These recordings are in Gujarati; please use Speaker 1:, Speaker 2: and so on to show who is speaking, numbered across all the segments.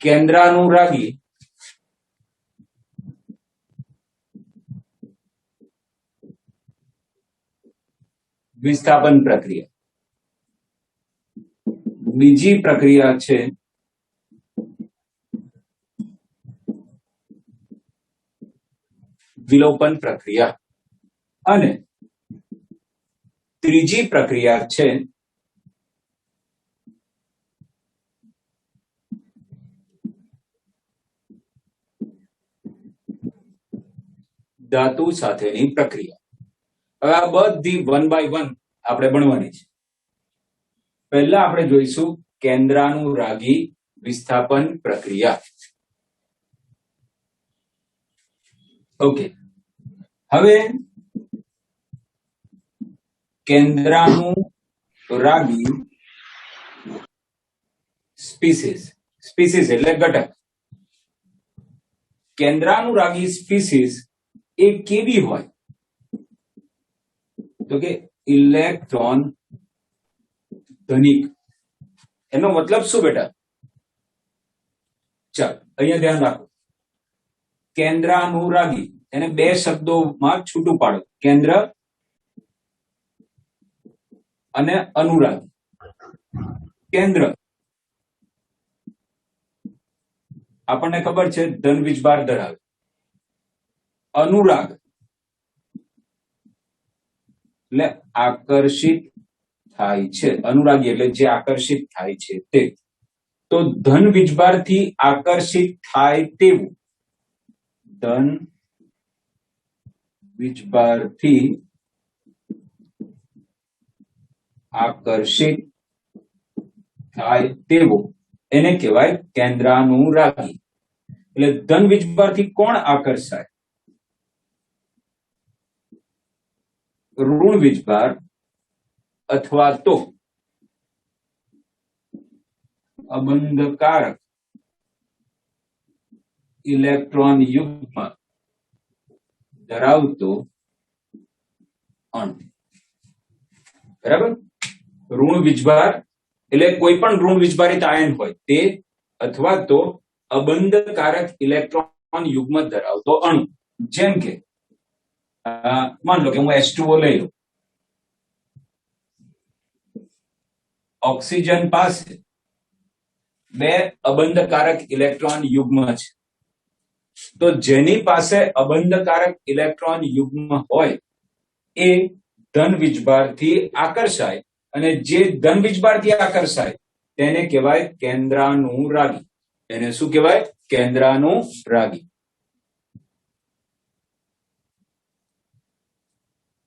Speaker 1: કેન્દ્રાનુરાગી વિસ્થાપન પ્રક્રિયા. બીજી પ્રક્રિયા છે વિલોપન પ્રક્રિયા અને ત્રીજી પ્રક્રિયા છે ધાતુ સાથેની પ્રક્રિયા. હવે આ બધી 1 by 1 આપણે ભણવાની છે. પહેલા આપણે જોઈશું કેન્દ્રાનુરાગી વિસ્થાપન પ્રક્રિયા. ઓકે, હવે કેન્દ્રાનુરાગી સ્પીસીસ એટલે ઘટક. કેન્દ્રાનુરાગી સ્પીસીસ એ કેવી હોય તો કે ઇલેક્ટ્રોન ધનિક. એનો મતલબ શું બેટા? ચાલ અહીંયા ધ્યાન રાખો. કેન્દ્રાનુરાગી એને બે શબ્દોમાં છૂટું પાડો, કેન્દ્ર અને અનુરાગી. કેન્દ્ર આપણને ખબર છે ધન વીજભાર ધરાવે. અનુરાગ એટલે આકર્ષિત થાય છે. અનુરાગી એટલે જે આકર્ષિત થાય છે તે. તો ધન વીજભારથી આકર્ષિત થાય તેવું, ધન વીજભારથી આકર્ષિત થાય તેવું એને કહેવાય કેન્દ્રાનુરાગી. એટલે ધન વીજભારથી કોણ આકર્ષાય? ઋણ વીજભાર અથવા તો અબંધકારક ઇલેક્ટ્રોન યુગ્મ ધરાવતો અણુ. બરાબર? ઋણ વીજભાર એટલે કોઈ પણ ઋણ વીજભારિત આયન હોય તે, અથવા તો અબંધકારક ઇલેક્ટ્રોન યુગ્મ ધરાવતો અણુ. જેમ કે માન લો કે હું H2O લઈ લઉં. ઓક્સિજન પાસે બે અબંધકારક ઇલેક્ટ્રોન યુગ્મ છે. તો જેની પાસે અબંધકારક ઇલેક્ટ્રોન યુગ્મ હોય એ ધન વીજભારથી આકર્ષાય, અને જે ધન વીજભારથી આકર્ષાય તેને કહેવાય કેન્દ્રાનુરાગી. એને શું કહેવાય? કેન્દ્રાનુરાગી.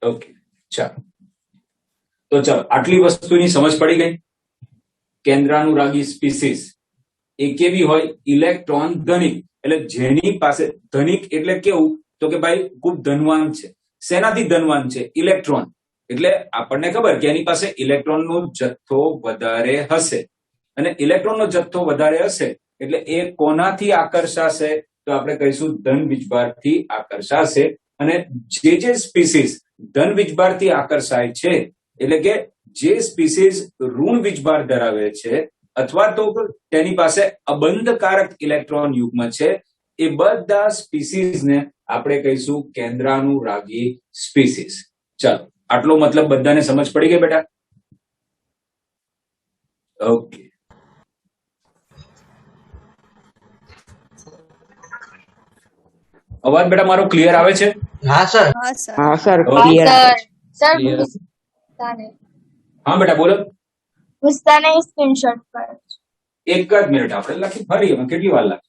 Speaker 1: ઓકે, ચાલો તો ચાલો આટલી વસ્તુની સમજ પડી ગઈ. કેન્દ્રાનુરાગી સ્પીસીસ એ કેવી હોય? ઇલેક્ટ્રોન ધનિક. એટલે જેની પાસે, ધનિક એટલે કેવું તો કે ભાઈ ખૂબ ધનવાન છે. શેનાથી ધનવાન છે? ઇલેક્ટ્રોન. એટલે આપણને ખબર કે એની પાસે ઇલેક્ટ્રોનનો જથ્થો વધારે હશે, અને ઇલેક્ટ્રોનનો જથ્થો વધારે હશે એટલે એ કોનાથી આકર્ષાશે? તો આપણે કહીશું ધન વીજભારથી આકર્ષાશે. અને જે સ્પીસીસ ધન વીજભારથી આકર્ષાય છે, એટલે કે જે સ્પીસીસ ઋણ વીજભાર ધરાવે છે અથવા તો તેની પાસે અબંધકારક ઇલેક્ટ્રોન યુગ્મ છે, એ બધા સ્પીસીસને આપણે કહીશું કેન્દ્રાનુરાગી સ્પીસીસ. ચાલો આટલો મતલબ બધાને સમજ પડી ગઈ બેટા? ઓકે, અવાજ બેટા મારો ક્લિયર આવે છે?
Speaker 2: હા સર.
Speaker 3: હા સર,
Speaker 1: ક્લિયર.
Speaker 3: ક્લિયર.
Speaker 1: હા બેટા બોલો.
Speaker 3: મુસ્તાને સ્ક્રીનશોટ પર.
Speaker 1: એક જ મિનિટ, આપણે લખી ફરી કેટલી વાર લાગે?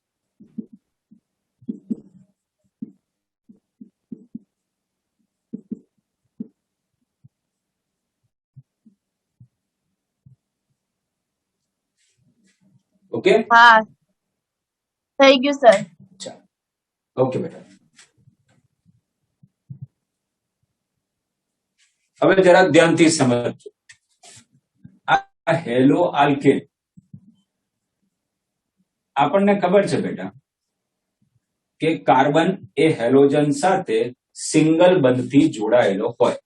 Speaker 1: ઓકે,
Speaker 3: હા થઈ ગયું સર.
Speaker 1: ચાલો ઓકે બેટા. હવે જરા ધ્યાનથી સમજજો. આ હેલો આલ્કેન, આપણને ખબર છે બેટા કે કાર્બન એ હેલોજન સાથે સિંગલ બંધથી જોડાયેલો હોય.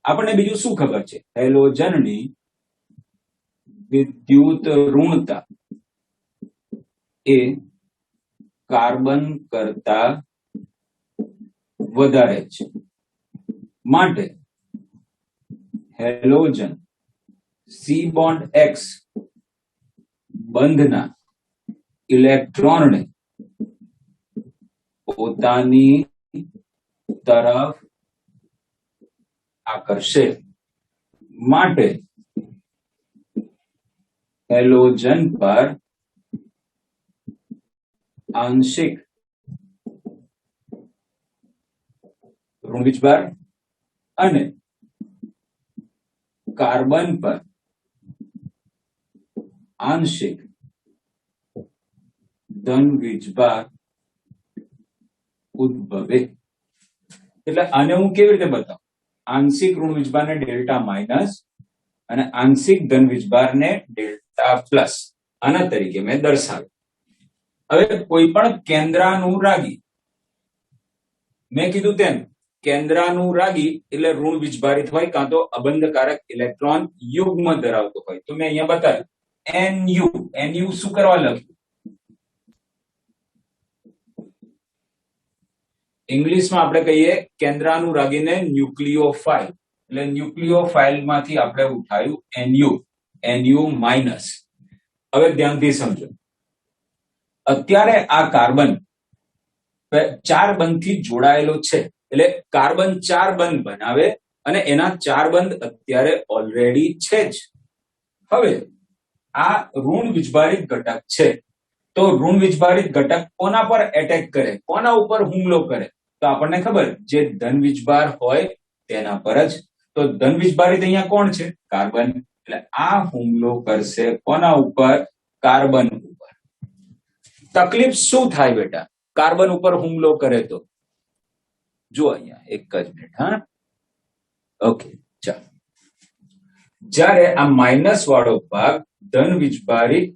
Speaker 1: આપણને બીજું શું ખબર છે? હેલોજનની વિદ્યુત ઋણતા એ કાર્બન કરતા વધારે છે, માટે હેલોજન સી બોન્ડ એક્સ બંધના ઇલેક્ટ્રોનને પોતાની તરફ આકર્ષે, માટે હેલોજન પર આંશિક ઋણવિજભાર અને કાર્બન પર આંશિક ધન વીજભાર ઉદ્ભવે. એટલે આને હું કેવી રીતે બતાવું? આંશિક ઋણ વીજભારને ડેલ્ટા માઇનસ અને આંશિક ધન વીજભારને ડેલ્ટા પ્લસ આના તરીકે મેં દર્શાવ્યું. હવે કોઈ પણ કેન્દ્રાનુરાગી, મેં કીધું તેમ કેન્દ્રાનુરાગી એટલે ઋણ વીજભારિત હોય કાં તો અબંધકારક ઇલેક્ટ્રોન યુગ્મ ધરાવતો હોય. તો મેં અહીંયા બતાવ્યું NU શું કરવા લખ્યું? ઇંગ્લિશમાં આપણે કહીએ કેન્દ્રાનુરાગીને ન્યુક્લિયોફાઇલ, એટલે ન્યુક્લિયોફાઇલ માંથી આપણે ઉઠાયું NU માઇનસ. હવે ધ્યાનથી સમજો, અત્યારે આ કાર્બન 4 બંધથી જોડાયેલો છે, એટલે કાર્બન 4 બંધ બનાવે અને એના 4 બંધ અત્યારે ઓલરેડી છે જ. હવે આ ઋણ વીજભારિત ઘટક છે, તો ઋણ વીજભારિત ઘટક કોના પર એટેક કરે, કોના ઉપર હુમલો કરે? તો આપણને ખબર, જે ધન વીજભાર હોય તેના પર જ. તો ધન વીજભારિત અહીંયા કોણ છે? કાર્બન. એટલે આ હુમલો કરશે કોના ઉપર? કાર્બન ઉપર. તકલીફ શું થાય બેટા કાર્બન ઉપર હુમલો કરે તો? જો અહીંયા એક જ મિનિટ. હા, ઓકે, ચાલો. જ્યારે આ માઇનસ વાળો ભાગ ધન વીજભારિત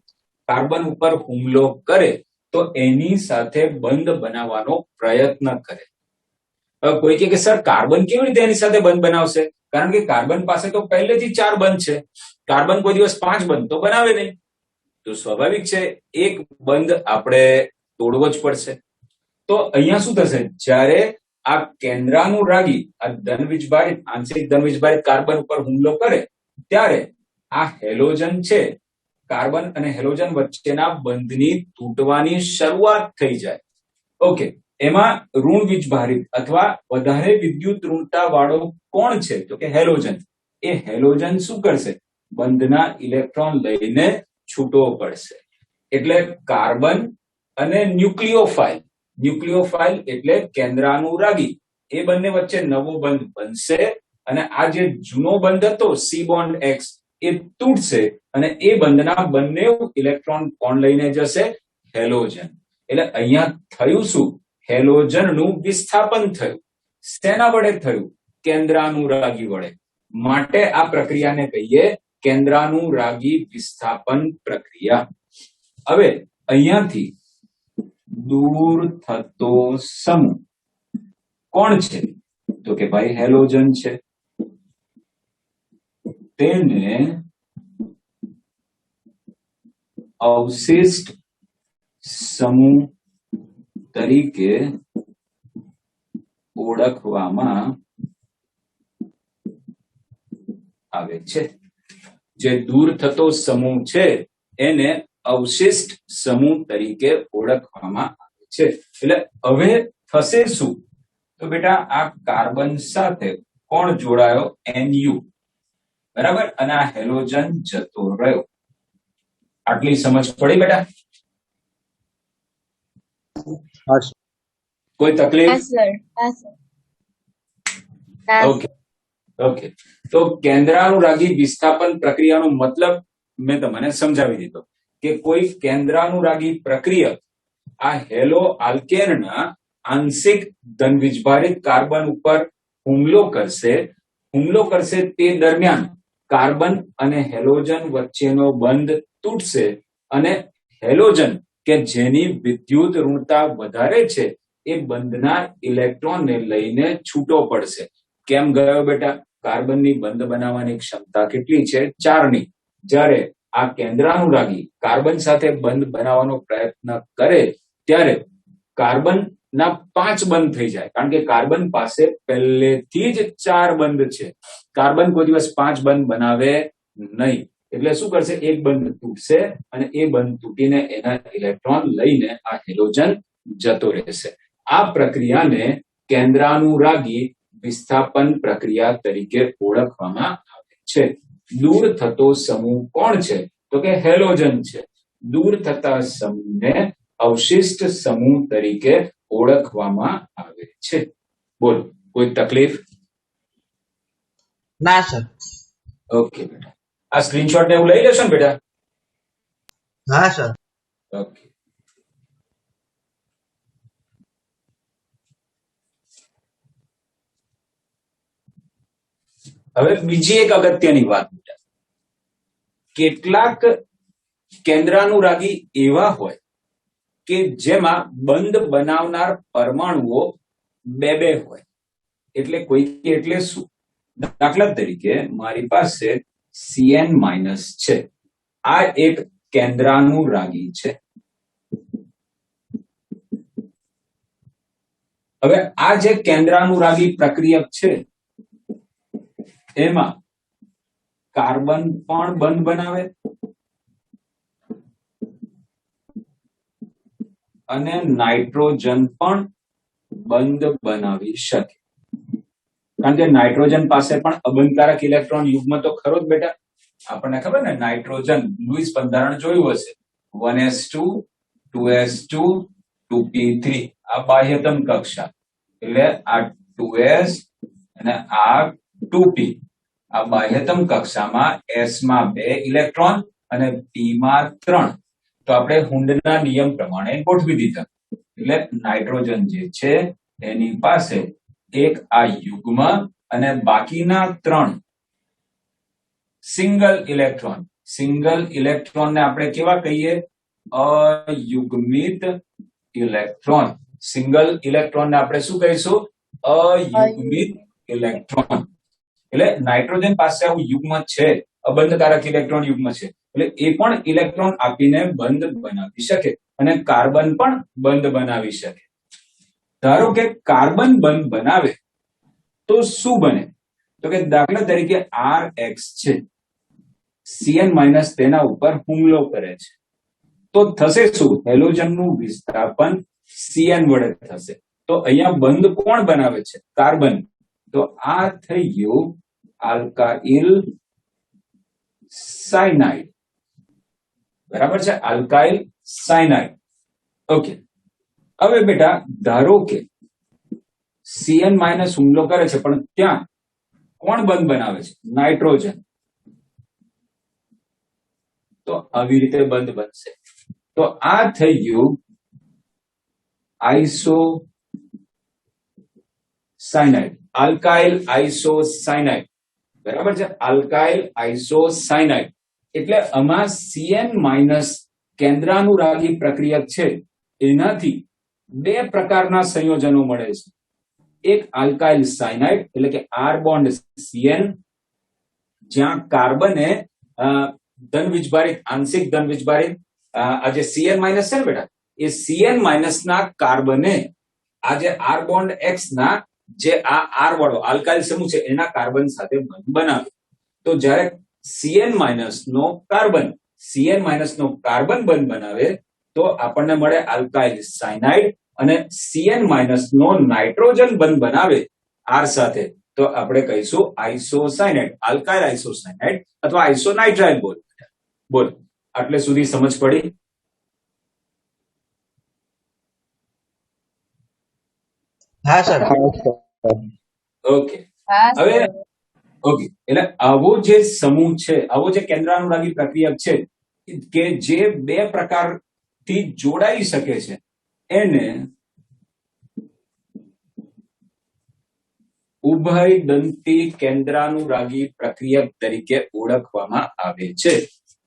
Speaker 1: કાર્બન ઉપર હુમલો કરે તો એની સાથે બંધ બનાવવાનો પ્રયત્ન કરે. કોઈ કે સર કાર્બન કેવી રીતે એની સાથે બંધ બનાવશે? કારણ કે કાર્બન પાસે તો પહેલેથી 4 બંધ છે. કાર્બન કોઈ દિવસ 5 બંધ તો બનાવે નહીં. તો સ્વાભાવિક છે એક બંધ આપણે તોડવો જ પડશે. તો અહીંયા શું થશે? જ્યારે આ કેન્દ્રાનુરાગી આ ધન વીજભારિત આંશિક ધન વીજભારિત કાર્બન ઉપર હુમલો કરે ત્યારે આ હેલોજન છે, કાર્બન અને હેલોજન વચ્ચેના બંધની તૂટવાની શરૂઆત થઈ જાય. ઓકે, એમાં ઋણ વીજભારિત અથવા વધારે વિદ્યુત ઋણતા વાળો કોણ છે? તો કે હેલોજન. એ હેલોજન શું કરશે? બંધના ઇલેક્ટ્રોન લઈને છૂટો પડશે. એટલે કાર્બન અને ન્યુક્લિયોફાઇલ એટલે કેન્દ્રાનુરાગી, એ બંને વચ્ચે નવો બંધ બનશે અને આ જે જૂનો બંધ હતો સી બોન્ડ એક્સ એ તૂટશે અને એ બંધના બંને ઇલેક્ટ્રોન કોણ લઈને જશે? હેલોજન. એટલે અહીંયા થયું શું? હેલોજનનું વિસ્થાપન થયું. શેના વડે થયું? કેન્દ્રાનુરાગી વડે. માટે આ પ્રક્રિયાને કહીએ કેન્દ્રાનુરાગી વિસ્થાપન પ્રક્રિયા. હવે અહીંયાથી દૂર થતો સમૂહ કોણ છે? તો કે ભાઈ હેલોજન છે. તેને અવશિષ્ટ સમૂહ તરીકે ઓળખવામાં આવે છે. જે દૂર થતો સમૂહ છે એને અવશિષ્ટ સમૂહ તરીકે ઓળખવામાં આવે છે. એટલે હવે થશે શું? તો બેટા આ કાર્બન સાથે કોણ જોડાયો? NU, બરાબર, અને આ હેલોજન જતો રહ્યો. આટલી સમજ પડી બેટા? કોઈ તકલીફ? Okay okay. તો કેન્દ્રાનુરાગી વિસ્થાપન પ્રક્રિયાનો મતલબ મેં તમને સમજાવી દીધો કે કોઈ કેન્દ્રાનુરાગી પ્રક્રિયા આ હેલો આલ્કેનના આંશિક ધન વીજભારિત કાર્બન ઉપર હુમલો કરશે તે દરમિયાન કાર્બન અને હેલોજન વચ્ચેનો બંધ તૂટશે અને હેલોજન કે જેની વિદ્યુત ઋણતા વધારે છે એ બંધના ઇલેક્ટ્રોનને લઈને છૂટો પડશે. કેમ ગયો બેટા? કાર્બનની બંધ બનાવવાની ક્ષમતા કેટલી છે? 4ની. જ્યારે આ કેન્દ્રાનુરાગી કાર્બન સાથે બંધ બનાવવાનો પ્રયત્ન કરે ત્યારે કાર્બનના 5 બંધ થઈ જાય, કારણ કે કાર્બન પાસે પહેલેથી જ 4 બંધ છે. કાર્બન કોઈ દિવસ 5 બંધ બનાવે નહીં, એટલે શું કરશે, એક બંધ તૂટશે અને એ બંધ તૂટીને એના ઇલેક્ટ્રોન લઈને આ હેલોજન જતો રહેશે. આ પ્રક્રિયાને કેન્દ્રાનુરાગી વિસ્થાપન પ્રક્રિયા તરીકે ઓળખવામાં આવે છે. દૂર થતો સમૂહ કોણ છે? તો કે હેલોજન છે. દૂર થતા સમૂહને અવશિષ્ટ સમૂહ તરીકે ઓળખવામાં આવે છે. બોલો, કોઈ તકલીફ?
Speaker 2: ના સર.
Speaker 1: ઓકે બેટા, આ સ્ક્રીનશોટ ને એવું લઈ લેશો ને બેટા?
Speaker 2: હા સર.
Speaker 1: ઓકે. હવે બીજી એક અગત્યની વાત, બેટા, કેટલાક કેન્દ્રાનુરાગી એવા હોય કે જેમાં બંધ બનાવનાર પરમાણુઓ બે હોય. એટલે કોઈ એટલે શું? દાખલા તરીકે મારી પાસે Cn- છે, આ એક કેન્દ્રાનુરાગી છે. હવે આ જે કેન્દ્રાનુરાગી પ્રક્રિયક છે એમાં કાર્બન પણ બંધ બનાવે અને નાઇટ્રોજન પણ બંધ બનાવી શકે, કારણ કે નાઇટ્રોજન પાસે પણ અબંધકારક ઇલેક્ટ્રોન યુગ્મ તો ખરો જ બેટા. આપણને ખબર ને, નાઇટ્રોજન લુઈસ બંધારણ જોયું હશે, 1s2 2s2 2p3, આ બાહ્યતમ કક્ષા, એટલે આ 2s અને આ 2p. આ બાહ્યતમ કક્ષામાં s માં 2 ઇલેક્ટ્રોન અને p માં 3. તો આપણે હુન્ડના નિયમ પ્રમાણે ગોઠવી દીધા. એટલે નાઇટ્રોજન જે છે એની પાસે એક આ યુગ્મ અને બાકીના 3 સિંગલ ઇલેક્ટ્રોન. સિંગલ ઇલેક્ટ્રોન ને આપણે કેવા કહીએ? અયુગ્મિત ઇલેક્ટ્રોન. સિંગલ ઇલેક્ટ્રોન ને આપણે શું કહીશું? અયુગ્મિત ઇલેક્ટ્રોન. એટલે નાઇટ્રોજન પાસે આવું યુગ્મ છે, અબંધકારક ઇલેક્ટ્રોન યુગ્મ છે, એટલે એ પણ ઇલેક્ટ્રોન આપીને બંધ બનાવી શકે અને કાર્બન પણ બંધ બનાવી શકે. ધારો કે કાર્બન બંધ બનાવે તો શું બને? તો કે દાખલા તરીકે RX છે, Cn- તેના ઉપર હુમલો કરે છે, તો થશે શું? હેલોજનનું વિસ્થાપન Cn વડે થશે. તો અહીંયા બંધ કોણ બનાવે છે? કાર્બન. તો આ થઈ ગયું આલ્કાઇલ સાયનાઇડ. બરાબર છે, આલ્કાઇલ સાયનાઇડ. ઓકે. હવે બેટા ધારો કે Cn- હુમલો કરે છે, પણ ત્યાં કોણ બંધ બનાવે છે? નાઇટ્રોજન. તો આવી રીતે બંધ બનશે. તો આ થઈ ગયું આઇસોસાયનાઇડ, આલ્કાઇલ આઇસોસાયનાઇડ. બરાબર છે, આલ્કાઇલ આઇસોસાયનાઇડ. એટલે આમાં Cn- કેન્દ્રાનુરાગી પ્રક્રિયક છે, એનાથી 2 પ્રકારના સંયોજનો મળે છે. એક આલ્કાઇલ સાયનાઇડ, એટલે કે R બોન્ડ Cn, જ્યાં કાર્બને ધન વિજભારિત, આંશિક ધન વિજભારિત આ જે Cn- છે ને બેટા, એ Cn- ના કાર્બને આ જે R બોન્ડ X ના જે આ R વાળો આલ્કાઇલ સમૂહ છે એના કાર્બન સાથે બંધ બનાવે. તો જ્યારે Cn- નો કાર્બન બંધ બનાવે તો આપણને મળે આલ્કાઇલ સાયનાઇડ, અને Cn- નો નાઇટ્રોજન બંધ બનાવે R સાથે તો આપણે કહીશું આઇસોસાયનાઇડ, આલ્કાઇલ આઇસોસાયનાઇડ અથવા આઇસોનાઇટ્રાઇલ. બોલ, આટલે સુધી સમજ પડી?
Speaker 2: હા સર.
Speaker 1: ઓકે. હવે ઓકે, એટલે આવો જે સમૂહ છે, આવો જે કેન્દ્રાનુરાગી પ્રક્રિયક છે કે જે 2 પ્રકારથી જોડાઈ શકે છે, એને ઉભયદંતી કેન્દ્રાનુરાગી પ્રક્રિયક તરીકે ઓળખવામાં આવે છે.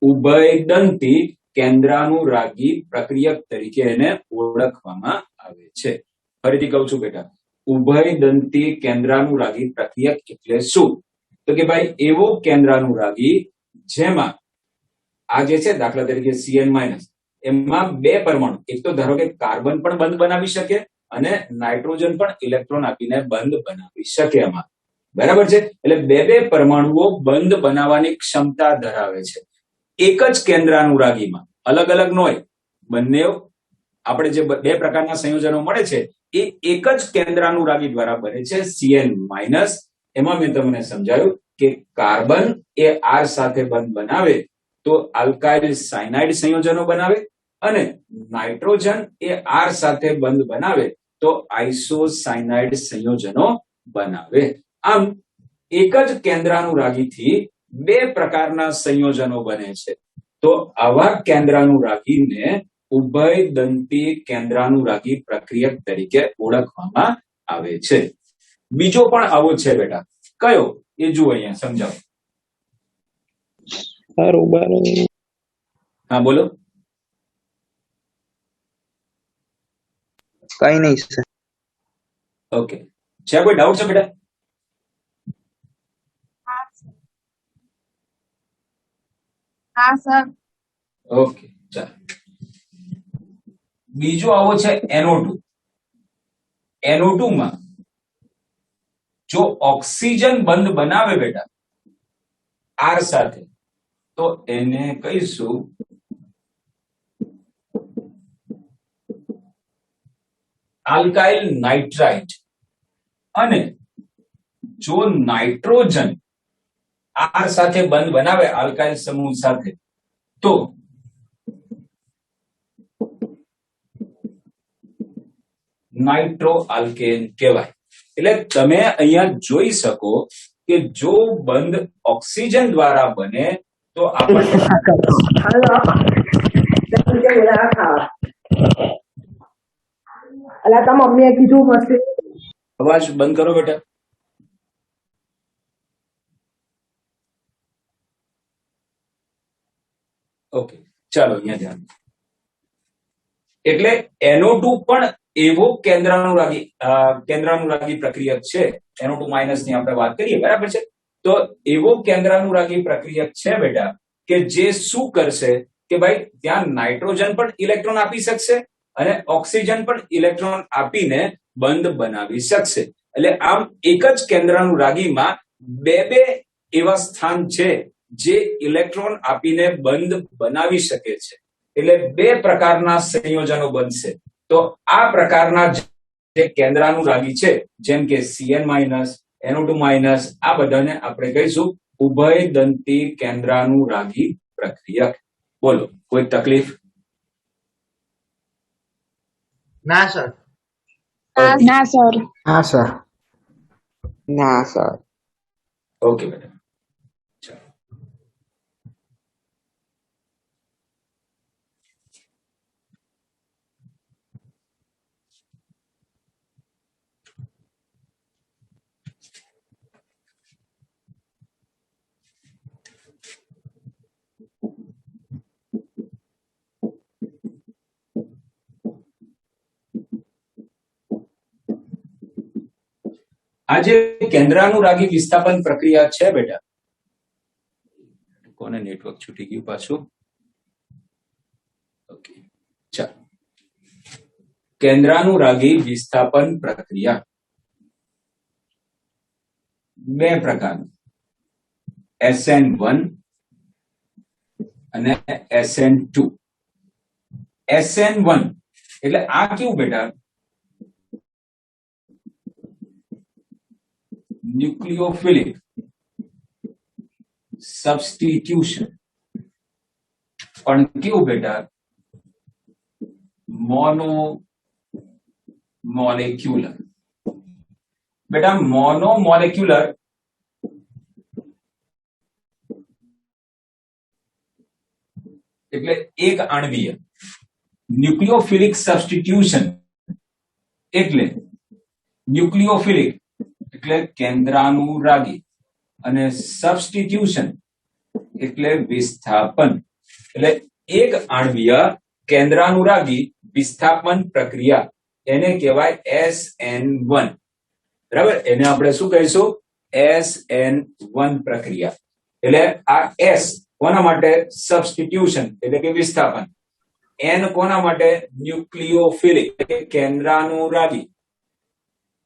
Speaker 1: ઉભયદંતી કેન્દ્રાનુરાગી પ્રક્રિયક તરીકે એને ઓળખવામાં આવે છે. ફરીથી કહું છું બેટા, ઉભયદંતી કેન્દ્રાનુરાગી પ્રક્રિયક એટલે શું? તો કે ભાઈ એવો કેન્દ્રાનુરાગી જેમાં આ જે છે દાખલા તરીકે CN- એમાં બે પરમાણુ, એક તો ધારો કે કાર્બન પણ બંધ બનાવી શકે અને નાઇટ્રોજન પણ ઇલેક્ટ્રોન આપીને બંધ બનાવી શકે એમાં, બરાબર છે. એટલે બે પરમાણુઓ બંધ બનાવવાની ક્ષમતા ધરાવે છે. એક જ કેન્દ્રાનુરાગીમાં, અલગ અલગ નો હોય, બંને આપણે જે બે પ્રકારના સંયોજનો મળે છે એ એક જ કેન્દ્રાનુરાગી દ્વારા બને છે CN-. એમાં મેં તમને સમજાવ્યું કે કાર્બન એ R સાથે બંધ બનાવે તો આલ્કાઇલ સાયનાઇડ સંયોજનો બનાવે અને નાઇટ્રોજન એ R સાથે બંધ બનાવે તો આઇસોસાયનાઇડ સંયોજનો બનાવે. આમ એક જ કેન્દ્રાનુરાગીથી બે પ્રકારના સંયોજનો બને છે. તો આવા કેન્દ્રાનુરાગીને ઉભયદંતી કેન્દ્રાનુરાગી પ્રક્રિયક તરીકે ઓળખવામાં આવે છે. બીજો પણ આવો છે બેટા, કયો એ જુઓ અહીંયા સમજાવો. હા બોલો.
Speaker 2: કઈ નહીં સર.
Speaker 1: ઓકે, છે કોઈ ડાઉટ છે બેટા?
Speaker 3: हाँ सर.
Speaker 1: ઓકે, ચાલો. બીજો આવો છે NO2. NO2 માં જો ઓક્સિજન બંધ બનાવે બેટા R સાથે તો એને કહીશું આલ્કાઇલ નાઇટ્રાઇટ, અને જો નાઇટ્રોજન R સાથે બંધ બનાવે આલ્કાઇલ સમૂહ સાથે તો નાઇટ્રો આલ્કેન કહેવાય. એટલે તમે અહીંયા જોઈ શકો કે જો બંધ ઓક્સિજન દ્વારા બને તો આપણને
Speaker 4: અલા તા મમ્મીએ કીધું મસ્ત.
Speaker 1: અવાજ બંધ કરો બેટા. ઓકે, ચાલો અહીંયા ધ્યાન. એટલે NO2 પણ એવો કેન્દ્રાનુરાગી પ્રક્રિયક છે. NO2- ની આપણે વાત કરીએ, બરાબર છે. તો એવો કેન્દ્રાનુરાગી પ્રક્રિયક છે બેટા કે જે શું કરશે કે ભાઈ ત્યાં નાઇટ્રોજન પણ ઇલેક્ટ્રોન આપી શકશે અને ઓક્સિજન પણ ઇલેક્ટ્રોન આપીને બંધ બનાવી શકશે. એટલે આમ એક જ કેન્દ્રાનુરાગીમાં બે એવા સ્થાન છે જે ઇલેક્ટ્રોન આપીને બંધ બનાવી શકે છે. એટલે બે પ્રકારના સંયોજનો બનશે. તો આ પ્રકારના જે કેન્દ્રાનુરાગી છે જેમ કે CN-, NO2- આ બધાને આપણે કહીશું ઉભયદંતી કેન્દ્રાનુરાગી પ્રક્રિયક. બોલો, કોઈ તકલીફ?
Speaker 2: ના સર.
Speaker 3: ना सर.
Speaker 2: હા સર.
Speaker 4: ના સર.
Speaker 1: ઓકે બેટા, ચાલો. આ જે કેન્દ્રાનુરાગી વિસ્થાપન પ્રક્રિયા છે બેટા, કોને નેટવર્ક છૂટી ગયું પાછું? ઓકે, ચાલો. કેન્દ્રાનુરાગી વિસ્થાપન પ્રક્રિયા બે પ્રકારની, SN1 અને SN2. SN1 એટલે આ કેવું બેટા? ન્યુક્લિયોફિલિક સબસ્ટિટ્યુશન. પણ કેવું બેટા? મોનોમોલેક્યુલર. બેટા મોનોમોલેક્યુલર એટલે એક આણ્વીય. ન્યુક્લિયોફિલિક સબસ્ટિટ્યુશન એટલે ન્યુક્લિયોફિલિક એટલે કેન્દ્રાનુરાગી અને સબસ્ટિટ્યુશન એટલે વિસ્થાપન. એટલે એક આણ્વીય કેન્દ્રાનુરાગી વિસ્થાપન પ્રક્રિયા એને કહેવાય SN1. બરાબર, એને આપણે શું કહીશું? SN1 પ્રક્રિયા. એટલે આ S કોના માટે? સબસ્ટિટ્યુશન એટલે કે વિસ્થાપન. N કોના માટે? ન્યુક્લિયોફિલિક એટલે કે કેન્દ્રાનુરાગી.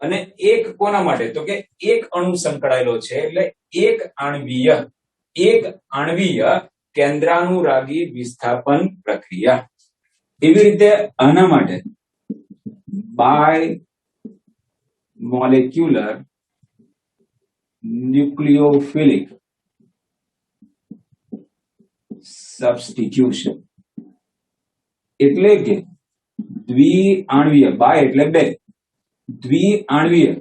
Speaker 1: અને એક કોના માટે? તો કે એક અણુ સંકળાયેલો છે એટલે એક આણ્વીય કેન્દ્રાનુરાગી વિસ્થાપન પ્રક્રિયા. એવી રીતે આના માટે બાય મોલેક્યુલર ન્યુક્લિયોફિલિક સબસ્ટિટ્યુશન એટલે કે દ્વિઆણ્વીય, બાય એટલે બે, દ્વિઆણ્વીય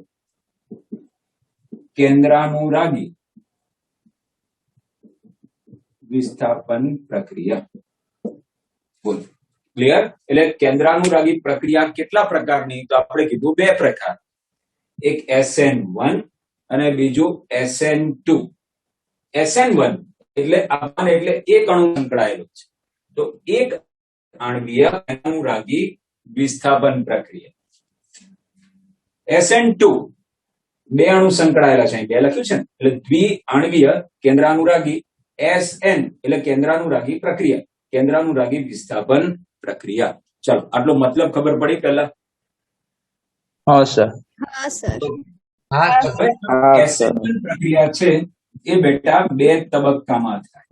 Speaker 1: કેન્દ્રાનુરાગી વિસ્થાપન પ્રક્રિયા. બોલો ક્લિયર? એટલે કેન્દ્રાનુરાગી પ્રક્રિયા કેટલા પ્રકારની? તો આપણે કીધું બે પ્રકાર, એક SN1 અને બીજું SN2. SN1 એટલે એક અણુ સંકળાયેલો છે, તો એક આણ્વીય કેન્દ્રાનુરાગી વિસ્થાપન પ્રક્રિયા. SN2 બે અણુ સંકળાયેલા છે, બે લખ્યું છે ને, એટલે દ્વિઆણ્વીય કેન્દ્રાનુરાગી. SN એટલે કેન્દ્રાનુરાગી પ્રક્રિયા, કેન્દ્રાનુરાગી વિસ્થાપન પ્રક્રિયા. ચાલો આટલો મતલબ ખબર પડી પહેલા?
Speaker 5: હા સર.
Speaker 2: હા સર.
Speaker 1: SN1 પ્રક્રિયા છે એ બેટા બે તબક્કામાં થાય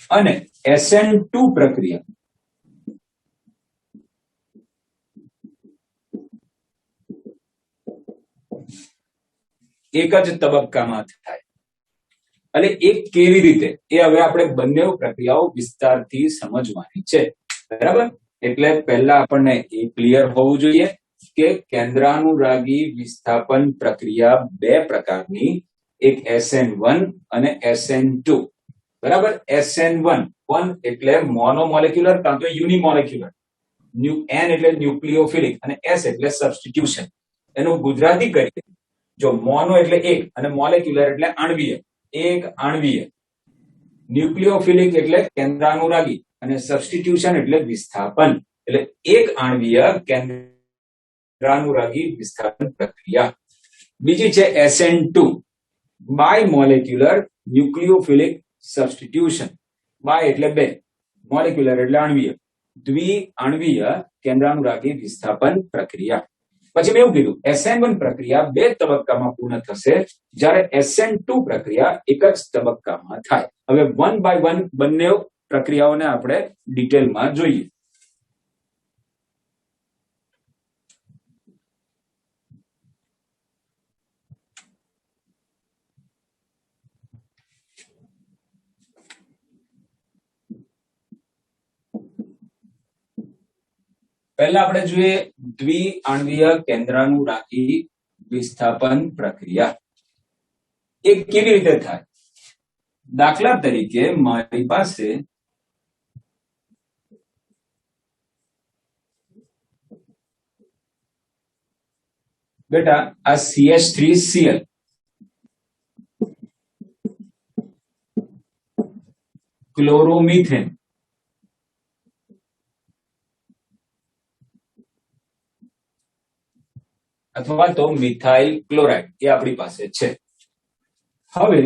Speaker 1: અને SN2 પ્રક્રિયા એક જ તબક્કામાં થાય. અને એક કેવી રીતે એ હવે આપણે બંને પ્રક્રિયાઓ વિસ્તારથી સમજવાની છે, બરાબર? એટલે પહેલા આપણને એ ક્લિયર હોવું જોઈએ કે કેન્દ્રાનુરાગી વિસ્થાપન પ્રક્રિયા બે પ્રકારની, એક SN1 અને SN2. બરાબર? SN1 એટલે મોનોમોલેક્યુલર કાં તો યુનિમોલેક્યુલર, N એટલે ન્યુક્લિયોફિલિક અને S એટલે સબસ્ટિટ્યુશન. એનું ગુજરાતી કરીએ, જો મોનો એટલે એક અને મોલેક્યુલર એટલે આણ્વીય, એક આણ્વીય, ન્યુક્લિયોફિલિક એટલે કેન્દ્રાનુરાગી અને સબસ્ટિટ્યુશન એટલે વિસ્થાપન, એટલે એક આણ્વીય કેન્દ્રાનુરાગી વિસ્થાપન પ્રક્રિયા. બીજી છે SN2 bimolecular nucleophilic substitution. Bi એટલે બે, મોલેક્યુલર એટલે આણ્વીય, દ્વિઆણ્વીય કેન્દ્રાનુરાગી વિસ્થાપન પ્રક્રિયા. પછી મેં એવું કીધું SN1 પ્રક્રિયા બે તબક્કામાં પૂર્ણ થશે, જ્યારે SN2 પ્રક્રિયા એક જ તબક્કામાં થાય. હવે વન બાય વન બંને પ્રક્રિયાઓને આપણે ડિટેલમાં જોઈએ. પહેલા આપણે જોઈએ દ્વિઆણ્વીય કેન્દ્રાનુરાગી વિસ્થાપન પ્રક્રિયા. એ કેવી રીતે થાય? દાખલા તરીકે મારી પાસે બેટા આ CH3Cl ક્લોરોમિથેન અથવા તો મિથાઇલ ક્લોરાઇડ એ આપણી પાસે છે. હવે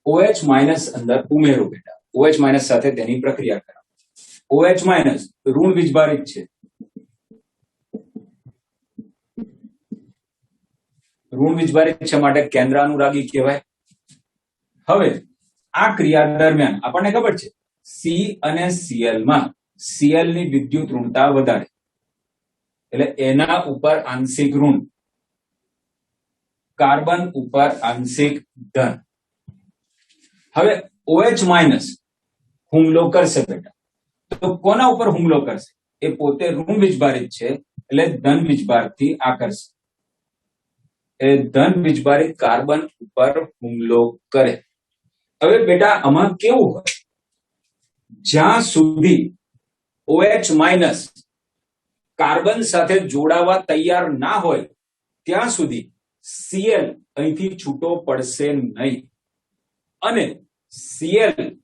Speaker 1: OH- અંદર ઉમેરો બેટા, OH- સાથે તેની પ્રક્રિયા કરો. OH- ઋણ વીજભારિત છે, ઋણ વીજભારિત છે માટે કેન્દ્રાનુરાગી કહેવાય. હવે આ ક્રિયા દરમિયાન આપણને ખબર છે C અને Cl માં Cl ની વિદ્યુત ઋણતા વધારે, એટલે એના ઉપર આંશિક ઋણ, કાર્બન ઉપર આંશિક ધન. હવે OH- હુમલો કરશે બેટા, તો કોના ઉપર હુમલો કરશે? એ પોતે ઋણ વીજભારિત છે એટલે ધન વીજભારથી આકર્ષે, એ ધન વીજભારિત કાર્બન ઉપર હુમલો કરે. હવે બેટા આમાં કેવું હોય, જ્યાં સુધી OH- કાર્બન સાથે જોડાવા તૈયાર ના હોય ત્યાં સુધી Cl અહીંથી છૂટો પડશે નહીં, અને Cl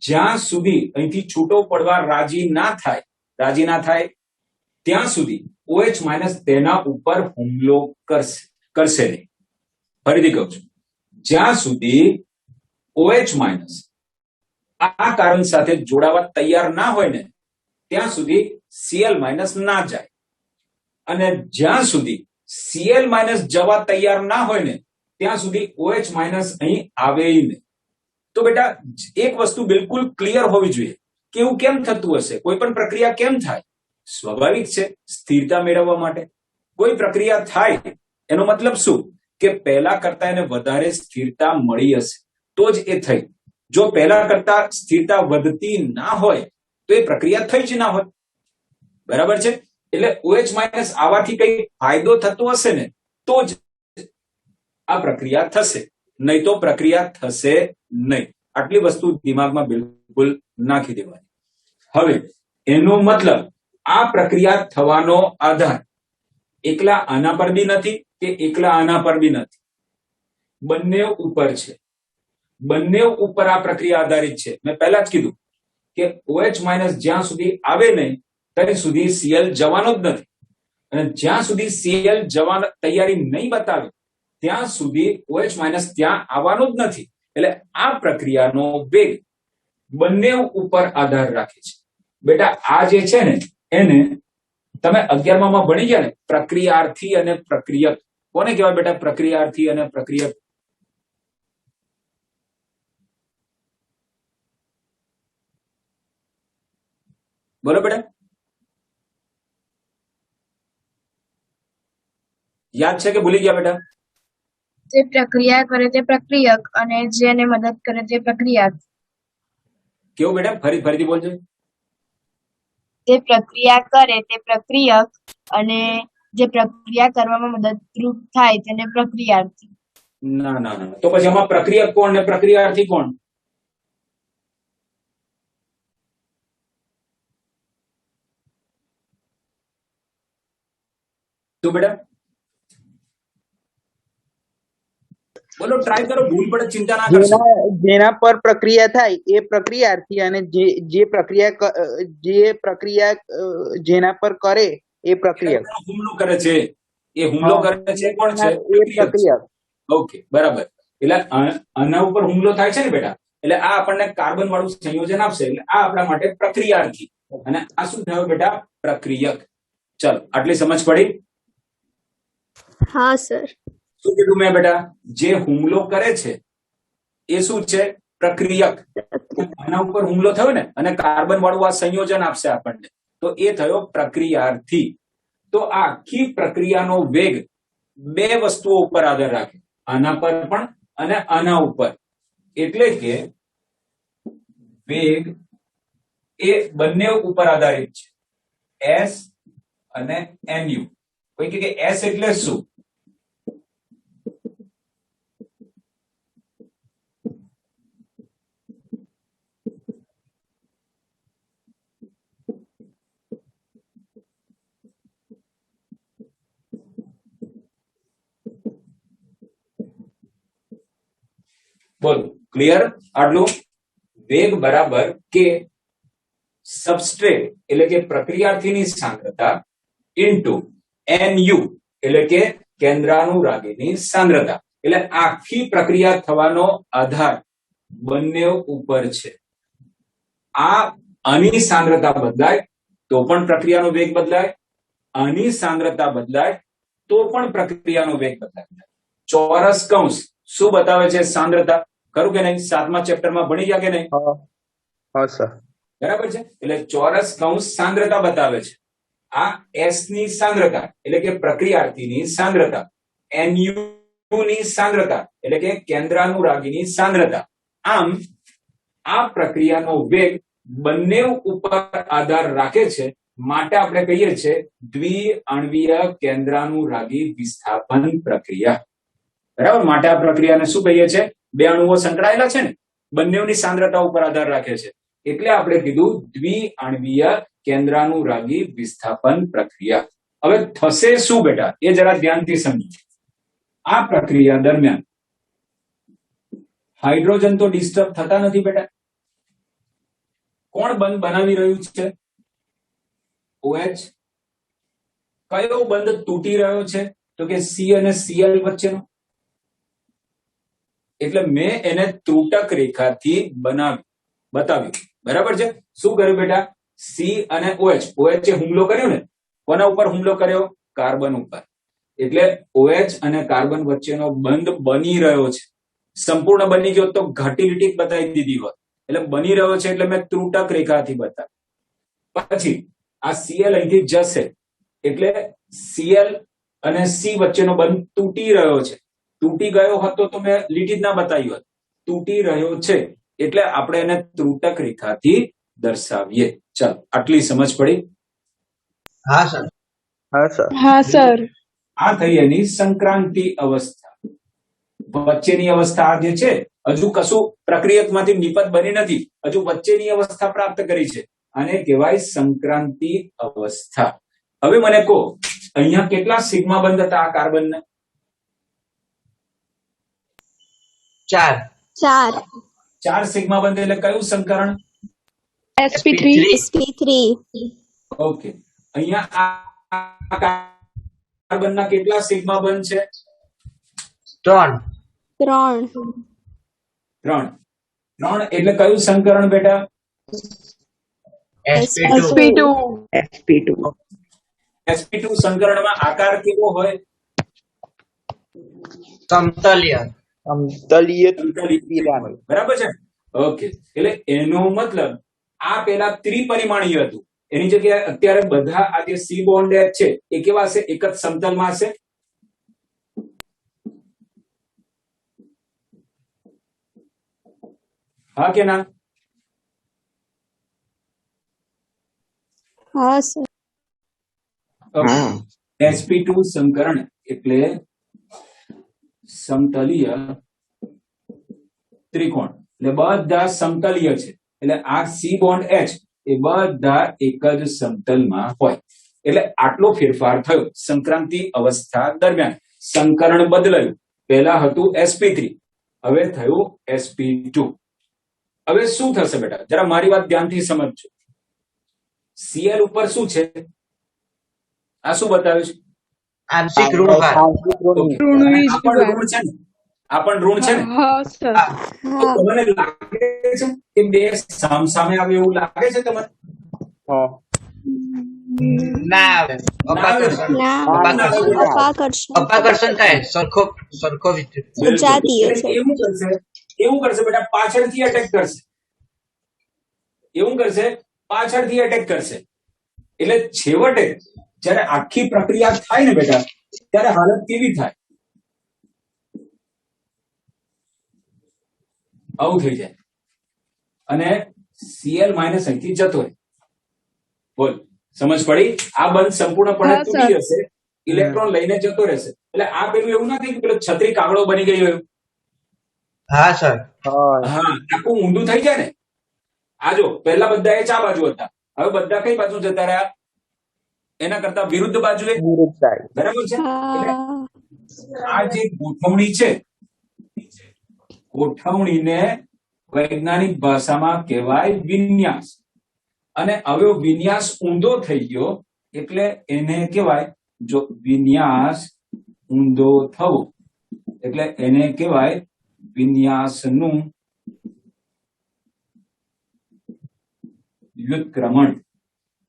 Speaker 1: જ્યાં સુધી અહીંથી છૂટો પડવા રાજી ના થાય ત્યાં સુધી OH- તેના ઉપર હુમલો કરશે નહીં. ફરીથી કહું છું, જ્યાં સુધી OH માઇનસ આ કાર્બન સાથે જોડાવા તૈયાર ના હોય ને ત્યાં સુધી Cl માઇનસ ના જાય, અને જ્યાં સુધી Cl માઇનસ જવા તૈયાર ના હોય ને ત્યાં સુધી OH માઇનસ અહીં આવે નહીં. તો બેટા એક વસ્તુ બિલકુલ ક્લિયર હોવી જોઈએ કે એવું કેમ થતું હશે, કોઈ પણ પ્રક્રિયા કેમ થાય? સ્વાભાવિક છે, સ્થિરતા મેળવવા માટે. કોઈ પ્રક્રિયા થાય એનો મતલબ શું કે પહેલા કરતા એને વધારે સ્થિરતા મળી હશે તો જ એ થઈ. જો પહેલા કરતા સ્થિરતા વધતી ના હોય તો એ પ્રક્રિયા થઈ જ ના હોય. બરાબર છે? એટલે OH માઇનસ આવવાથી કઈ ફાયદો થતો હશે ને તો જ આ પ્રક્રિયા થશે, નહીં તો પ્રક્રિયા થશે નહીં. આટલી વસ્તુ દિમાગમાં બિલકુલ નાખી દેવાની. હવે એનો મતલબ આ પ્રક્રિયા થવાનો આધાર એકલા આના પર બી નથી કે એકલા આના પર બી નથી, બંને ઉપર છે. બંને ઉપર આ પ્રક્રિયા આધારિત છે. મેં પહેલા જ કીધું કે OH માઇનસ જ્યાં સુધી આવે નહીં ત્યાં સુધી Cl જવાનો જ નથી, અને જ્યાં સુધી Cl જવાની તૈયારી નહીં બતાવે ત્યાં સુધી OH માઇનસ ત્યાં આવવાનું જ નથી. એટલે આ પ્રક્રિયાનો વેગ બંને ઉપર આધાર રાખે છે. બેટા આ જે છે ને એને તમે 11માં ભણી ગયા ને, પ્રક્રિયાર્થી અને પ્રક્રિયક. કોને કહેવાય બેટા પ્રક્રિયાર્થી અને પ્રક્રિયક? બોલો બેટા, યાદ છે કે ભૂલી ગયા બેટા?
Speaker 3: જે પ્રક્રિયા કરે તે પ્રક્રિયક અને જેને મદદ કરે તે પ્રક્રિયાર્થ.
Speaker 1: કેવું બેટા? ફરીથી બોલજો.
Speaker 3: જે પ્રક્રિયા કરે તે પ્રક્રિયક અને જે પ્રક્રિયા કરવામાં મદદરૂપ થાય તેને પ્રક્રિયાર્થી.
Speaker 1: ના ના ના, તો પછી આમાં પ્રક્રિયક કોણ ને પ્રક્રિયાર્થી કોણ? તો બેટા બોલો, ટ્રાય કરો, ભૂલ પડે ચિંતા ના કરશો.
Speaker 5: જેના પર પ્રક્રિયા થાય એ પ્રક્રિયાર્થી, અને જે પ્રક્રિયા જેના પર કરે એ પ્રક્રિયક.
Speaker 1: હુમલો કરે છે, એ હુમલો કરે છે કોણ છે?
Speaker 5: એ પ્રક્રિયક.
Speaker 1: ઓકે, બરાબર. એટલે આના ઉપર હુમલો થાય છે ને બેટા, એટલે આ આપણને કાર્બન વાળું સંયોજન આપશે, એટલે આ આપણા માટે પ્રક્રિયાર્થી, અને આ શું થયું બેટા? પ્રક્રિયક. ચાલો, આટલી સમજ પડી?
Speaker 3: હા સર.
Speaker 1: શું કીધું મેં બેટા? જે હુમલો કરે છે એ શું છે? પ્રક્રિયક. આના ઉપર હુમલો થયો ને અને કાર્બન વાળું આ સંયોજન આપશે આપણને, તો એ થયો પ્રક્રિયાર્થી. તો આ આખી પ્રક્રિયાનો વેગ બે વસ્તુઓ ઉપર આધાર રાખે, આના પર પણ અને આના ઉપર. એટલે કે વેગ એ બંને ઉપર આધારિત છે, S અને Nu. કોઈ કે S એટલે શું? બોલો, ક્લિયર? આટલું? વેગ બરાબર કે સબસ્ટ્રેટ એટલે કે પ્રક્રિયાર્થીની સાંદ્રતા ઇન્ટુ Nu એટલે કે કેન્દ્રાનુરાગીની સાંદ્રતા. એટલે આખી પ્રક્રિયા થવાનો આધાર બંને ઉપર છે. આની સાંદ્રતા બદલાય તો પણ પ્રક્રિયાનો વેગ બદલાય, આની સાંદ્રતા બદલાય તો પણ પ્રક્રિયાનો વેગ બદલાય. ચોરસ કૌંસ શું બતાવે છે? સાંદ્રતા. ખરું કે નહીં? 7મા ચેપ્ટરમાં ભણી ગયા કે નહીં?
Speaker 5: હા સર.
Speaker 1: બરાબર છે. એટલે ચોરસ કૌંસ સાંદ્રતા બતાવે છે. આ S ની સાંદ્રતા એટલે કે પ્રક્રિયાર્થીની સાંદ્રતા, Nu ની સાંદ્રતા એટલે કે કેન્દ્રાનુરાગીની સાંદ્રતા. આમ આ પ્રક્રિયાનો વેગ બંને ઉપર આધાર રાખે છે, માટે આપણે કહીએ છીએ દ્વિઆણ્વીય કેન્દ્રાનુરાગી વિસ્થાપન પ્રક્રિયા. બરાબર? માટે આ પ્રક્રિયાને શું કહીએ છીએ? બે અણુઓ સંકળાયેલા છે ને, બંનેની સાંદ્રતા ઉપર આધાર રાખે છે, એટલે આપણે કીધું દ્વિઆણ્વીય કેન્દ્રાનુરાગી વિસ્થાપન પ્રક્રિયા. હવે થશે શું બેટા એ જરા ધ્યાનથી સમજો. આ પ્રક્રિયા દરમિયાન હાઇડ્રોજન તો ડિસ્ટર્બ થતા નથી બેટા. કોણ બંધ બનાવી રહ્યું છે? OH. કયો બંધ તૂટી રહ્યો છે? તો કે C અને Cl વચ્ચેનો. એટલે મેં એને ત્રુટક રેખાથી બતાવ્યું. બરાબર છે? શું કર્યું બેટા? સી અને OH એ હુમલો કર્યો ને, કોના ઉપર હુમલો કર્યો? કાર્બન ઉપર. એટલે OH અને કાર્બન વચ્ચેનો બંધ બની રહ્યો છે. સંપૂર્ણ બની ગયો તો ઘાટી લીટી બતાવી દીધી હોત. એટલે બની રહ્યો છે એટલે મેં ત્રુટક રેખાથી બતાવ્યું. પછી આ Cl અહીંથી જશે એટલે Cl અને C વચ્ચેનો બંધ તૂટી રહ્યો છે. તૂટી ગયો હતો તો મેં લીટી જ ના બતાવી હોત. તૂટી રહ્યો છે એટલે આપણે એને ત્રુટક રેખાથી દર્શાવીએ. ચાલો, આટલી સમજ પડી?
Speaker 2: હા સર.
Speaker 5: હા સર.
Speaker 6: હા સર.
Speaker 1: આ થઈ એની સંક્રાંતિ અવસ્થા. વચ્ચેની અવસ્થા આ જે છે હજુ કશું પ્રક્રિયકમાંથી નિપત બની નથી, હજુ વચ્ચેની અવસ્થા પ્રાપ્ત કરી છે. આને કહેવાય સંક્રાંતિ અવસ્થા. હવે મને કહો, અહીંયા કેટલા સિગ્મા બંધ હતા આ કાર્બનના?
Speaker 2: 4.
Speaker 1: 4 સિગ્મા બંધ. એટલે કયું સંકરણ?
Speaker 6: sp3.
Speaker 7: sp3
Speaker 1: okay. અહીંયા આ કાર્બનના કેટલા સિગ્મા બંધ છે?
Speaker 2: 3.
Speaker 1: 3. એટલે કયું સંકરણ બેટા?
Speaker 2: sp2.
Speaker 6: sp2.
Speaker 1: sp2 સંકરણમાં આકાર કેવો હોય?
Speaker 2: સમતલીય.
Speaker 5: સમતલીય
Speaker 1: હોય. બરાબર છે? ઓકે. એટલે એનો મતલબ આ પેલા ત્રિપરિમાણીય હતું, એની જગ્યાએ અત્યારે બધા આ જે C બોન્ડ છે એ કેવા હશે? એક જ સમતલમાં હશે. હા કે ના?
Speaker 7: હા સર
Speaker 1: sp2 સંકરણ એટલે સમતલીય ત્રિકોણ. એટલે બધા સમતલીય છે. એટલે આ C બોન્ડ H એ બધા એક જ સમતલમાં હોય. એટલે આટલો ફેરફાર થયો સંક્રાંતિ અવસ્થા દરમિયાન. સંકરણ બદલાયું. પહેલા હતું sp3, હવે થયું sp2. હવે શું થશે બેટા? જરા મારી વાત ધ્યાનથી સમજજો. Cl ઉપર શું છે? આ શું બતાવે છે?
Speaker 2: આંશિક ઋણભાર.
Speaker 1: આ પણ ઋણ છે ને? આ પણ ઋણ છે ને?
Speaker 6: હા સર.
Speaker 1: તો તમને લાગે છે કે બે સામસામે આવે એવું લાગે છે તમને?
Speaker 2: ના આવે. અપાકર્ષણ. અપાકર્ષણ થાય. સરખો વિદ્યુત.
Speaker 7: સજાતીય છે.
Speaker 1: એવું કરશે બેટા, પાછળથી અટેક કરશે. એવું કરશે, પાછળથી અટેક કરશે. એટલે છેવટે જયારે આખી પ્રક્રિયા થાય ને બેટા, ત્યારે હાલત કેવી થાય? આવું થઈ જાય અને Cl માઇનસ અહીંથી જતો રહે. બોલ, સમજ પડી? આ બંધ સંપૂર્ણપણે
Speaker 6: હા,
Speaker 1: તૂટી
Speaker 6: સર.
Speaker 1: જશે, ઇલેક્ટ્રોન લઈને જતો રહેશે. એટલે આ પેલું એવું નથી કે પેલો છત્રી કાગડો બની ગયો એવું.
Speaker 2: હા સર.
Speaker 1: હા, આખું ઊંધું થઈ જાય ને. આ જો પહેલા બધા H આ બાજુ હતા, હવે બધા કઈ બાજુ જતા રહ્યા? એના કરતા વિરુદ્ધ બાજુએ. બરાબર છે? એટલે આ જે ગોઠવણી છે, ગોઠવણીને વૈજ્ઞાનિક ભાષામાં કહેવાય વિન્યાસ. અને હવે વિન્યાસ ઊંધો થઈ ગયો એટલે એને કહેવાય, જો વિન્યાસ ઊંધો થવો એટલે એને કહેવાય વિન્યાસનું વ્યુત્ક્રમણ.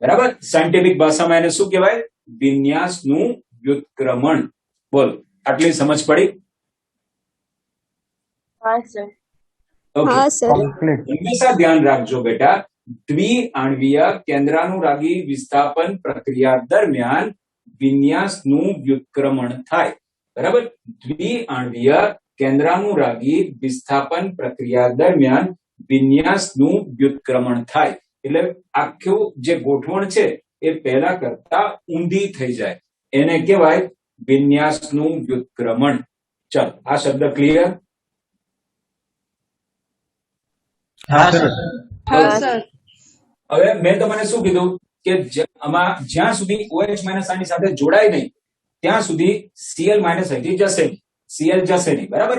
Speaker 1: બરાબર? સાયન્ટિફિક ભાષામાં એને શું કહેવાય? વિન્યાસનું વ્યુત્ક્રમણ. બોલ, આટલી સમજ પડી?
Speaker 3: હા સર.
Speaker 7: હા સર
Speaker 1: હંમેશા ધ્યાન રાખજો બેટા, દ્વિઆણ્વીય કેન્દ્રાનુરાગી વિસ્થાપન પ્રક્રિયા દરમિયાન વિન્યાસનું વ્યુત્ક્રમણ થાય. બરાબર? દ્વિઆણ્વીય કેન્દ્રાનુરાગી વિસ્થાપન પ્રક્રિયા દરમિયાન વિન્યાસનું વ્યુત્ક્રમણ થાય. એટલે આખું જે ગોઠવણ છે એ પહેલા કરતા ઊંધી થઈ જાય, એને કહેવાય વિન્યાસનું વ્યુત્ક્રમણ. ચાલો, આ શબ્દ ક્લિયર?
Speaker 2: હા સર.
Speaker 6: હા સર.
Speaker 1: હવે મેં તમને શું કીધું કે આમાં જ્યાં સુધી OH માઇનસ આની સાથે જોડાય નહીં ત્યાં સુધી Cl માઇનસ અહીંથી જશે નહીં. Cl જશે નહીં. બરાબર?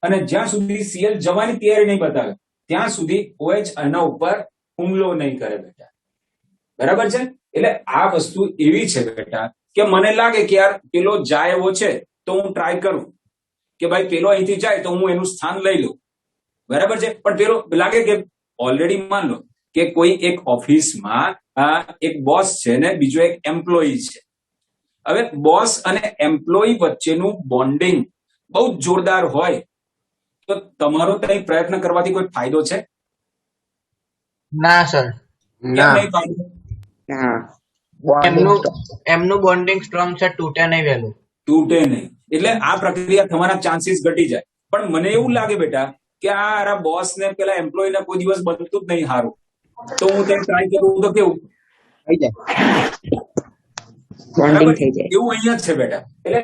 Speaker 1: અને જ્યાં સુધી Cl જવાની તૈયારી નહીં બતાવે ત્યાં સુધી OH આના ઉપર હુમલો નહીં કરે બેટા. બરાબર છે? એટલે આ વસ્તુ એવી છે બેટા કે મને લાગે કે યાર પેલો જાય એવો છે તો હું ટ્રાય કરું, કે ભાઈ પેલો અહીંથી જાય તો હું એનું સ્થાન લઈ લઉં, બરાબર છે. પણ પેલો લાગે કે ઓલરેડી માન લો કે કોઈ એક ઓફિસમાં એક બોસ છે ને બીજો એક એમ્પ્લોયી છે. હવે બોસ અને એમ્પ્લોયી વચ્ચેનું બોન્ડિંગ બહુ જ જોરદાર હોય તો તમારો કંઈ પ્રયત્ન કરવાથી કોઈ ફાયદો છે?
Speaker 2: ના સર.
Speaker 1: કેમ
Speaker 4: ના
Speaker 1: નહીં ફાયદો?
Speaker 4: ના
Speaker 2: એમનું બોન્ડિંગ સ્ટ્રોંગ છે, તૂટે નહીં વહેલું.
Speaker 1: તૂટે નહીં, એટલે આ પ્રક્રિયા થવાના ચાન્સીસ ઘટી જાય. પણ મને એવું લાગે બેટા કે આ બોસ ને પેલા એમ્પ્લોય ને કોઈ દિવસ બનતું જ નહીં સારું, તો હું ત્યાં ટ્રાય કરું તો કેવું
Speaker 4: થઈ જાય
Speaker 1: બરાબર?
Speaker 4: બોન્ડિંગ થઈ જાય.
Speaker 1: એવું અહીંયા જ છે બેટા. એટલે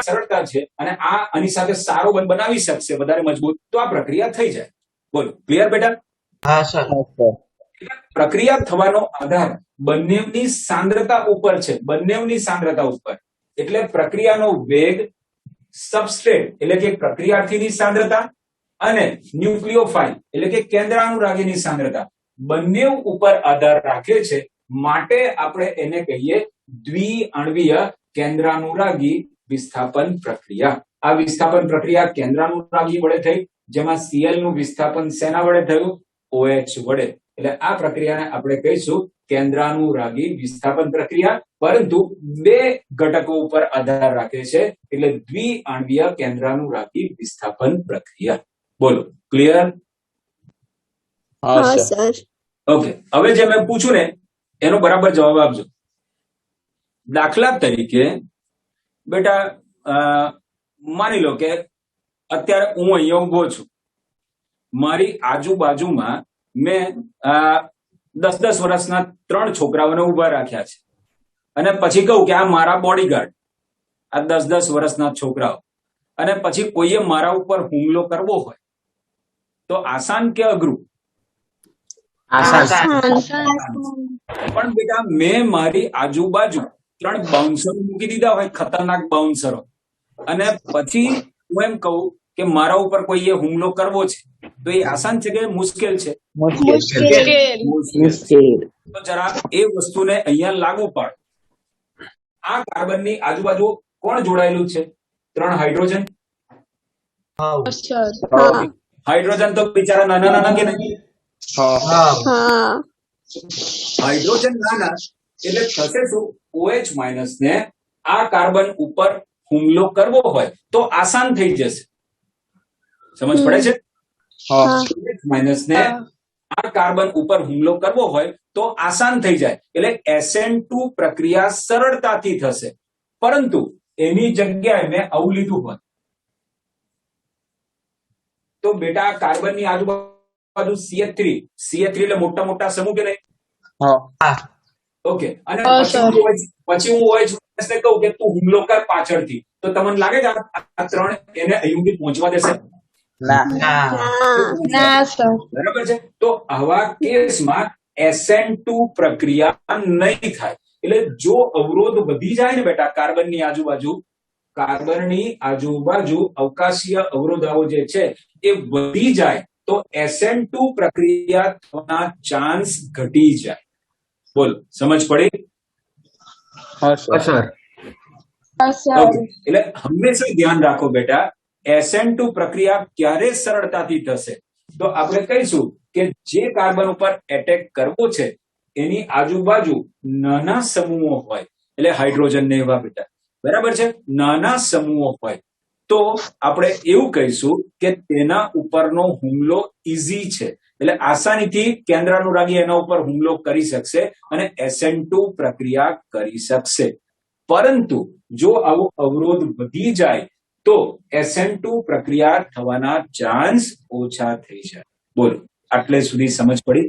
Speaker 1: સરળતા છે અને આ આની સાથે સારો બનાવી શકશે વધારે મજબૂત, તો આ પ્રક્રિયા થઈ જાય. બોલો, ક્લિયર બેટા?
Speaker 2: હા સર.
Speaker 1: પ્રક્રિયા થવાનો આધાર બંનેની સાંદ્રતા ઉપર છે, બંનેની સાંદ્રતા ઉપર. એટલે પ્રક્રિયાનો વેગ, સબસ્ટ્રેટ એટલે કે પ્રક્રિયાર્થીની સાંદ્રતા અને ન્યુક્લિયોફાઇલ એટલે કે કેન્દ્રાનુરાગીની સાંદ્રતા બંને ઉપર આધાર રાખે છે. માટે આપણે એને કહીએ દ્વિઆણ્વીય કેન્દ્રાનુરાગી વિસ્થાપન પ્રક્રિયા. આ વિસ્થાપન પ્રક્રિયા કેન્દ્રાનુરાગી વડે થઈ, જેમાં Cl નું વિસ્થાપન શેના વડે થયું? OH વડે. એટલે આ પ્રક્રિયાને આપણે કહીશું કેન્દ્રાનુરાગી વિસ્થાપન પ્રક્રિયા, પરંતુ બે ઘટકો ઉપર આધાર રાખે છે, એટલે દ્વિઆણ્વીય કેન્દ્રાનુરાગી વિસ્થાપન પ્રક્રિયા. બોલો, ક્લિયર?
Speaker 7: હા સર.
Speaker 1: ઓકે, હવે જે મેં પૂછ્યું ને એનો બરાબર જવાબ આપજો. દાખલા તરીકે બેટા માની લો કે અત્યારે હું અહીંયા ઉભો છું, મારી આજુબાજુમાં મેં 10-10 વર્ષના 3 છોકરાઓને ઉભા રાખ્યા છે અને પછી કહું કે આ મારા બોડીગાર્ડ, આ 10-10 વર્ષના છોકરાઓ, અને પછી કોઈએ મારા ઉપર હુમલો કરવો હોય તો આસાન કે અઘરું? પણ બેટા મેં મારી આજુબાજુ 3 બાઉન્સરો મૂકી દીધા હોય, ખતરનાક બાઉન્સરો, અને પછી હું એમ કહું કે મારા ઉપર કોઈએ હુમલો કરવો છે, તો એ આસાન છે કે મુશ્કેલ છે?
Speaker 4: મુશ્કેલ.
Speaker 1: તો જરા એ વસ્તુને અહીંયા લાગુ પાડો. આ કાર્બનની આજુબાજુ કોણ જોડાયેલું છે? 3 હાઇડ્રોજન. હાઇડ્રોજન તો બિચારા નાના નાના કે નહીં?
Speaker 7: હા.
Speaker 1: હાઇડ્રોજન નાના એટલે થશે શું? OH માઇનસ ને આ કાર્બન ઉપર હુમલો કરવો હોય તો આસાન થઈ જશે. સમજ પડે છે? OH માઇનસ ને આ કાર્બન ઉપર હુમલો કરવો હોય તો આસાન થઈ જાય, એટલે SN2 પ્રક્રિયા સરળતાથી થશે. પરંતુ એની જગ્યાએ મેં આવું લીધું હોત તો બેટા કાર્બનની આજુબાજુ CH3 એટલે મોટા મોટા સમૂહ કે નહીં? ઓકે, અને પછી હું OH ને કહું કે તું હુમલો કર પાછળથી, તો તમને લાગે છે આ 3 એને અહીં સુધી પહોંચવા દેશે?
Speaker 6: ના સર.
Speaker 1: બરાબર છે. તો આવા કેસમાં SN2 પ્રક્રિયા નહીં થાય. એટલે જો અવરોધ વધી જાય ને બેટા કાર્બનની આજુબાજુ અવકાશીય અવરોધાઓ જે છે એ વધી જાય તો SN2 પ્રક્રિયા થવાના ચાન્સ ઘટી જાય. બોલો, સમજ પડી? ઓકે, એટલે હંમેશા ધ્યાન રાખો બેટા, SN2 પ્રક્રિયા ક્યારે સરળતાથી થશે? તો આપણે કહીશું કે જે કાર્બન ઉપર એટેક કરવો છે એની આજુબાજુ નાના સમૂહો હોય, એટલે હાઇડ્રોજન ને એવા બેટા, બરાબર છે, નાના સમૂહો હોય તો આપણે એવું કહીશું કે તેના ઉપરનો હુમલો ઈઝી છે, એટલે આસાનીથી કેન્દ્રાનુરાગી એના ઉપર હુમલો કરી શકશે અને SN2 પ્રક્રિયા કરી શકશે. પરંતુ જો આવો અવરોધ વધી જાય તો SN2 પ્રક્રિયા થવાના ચાન્સ ઓછા થઈ જાય. બોલો, આટલે સુધી સમજ પડી?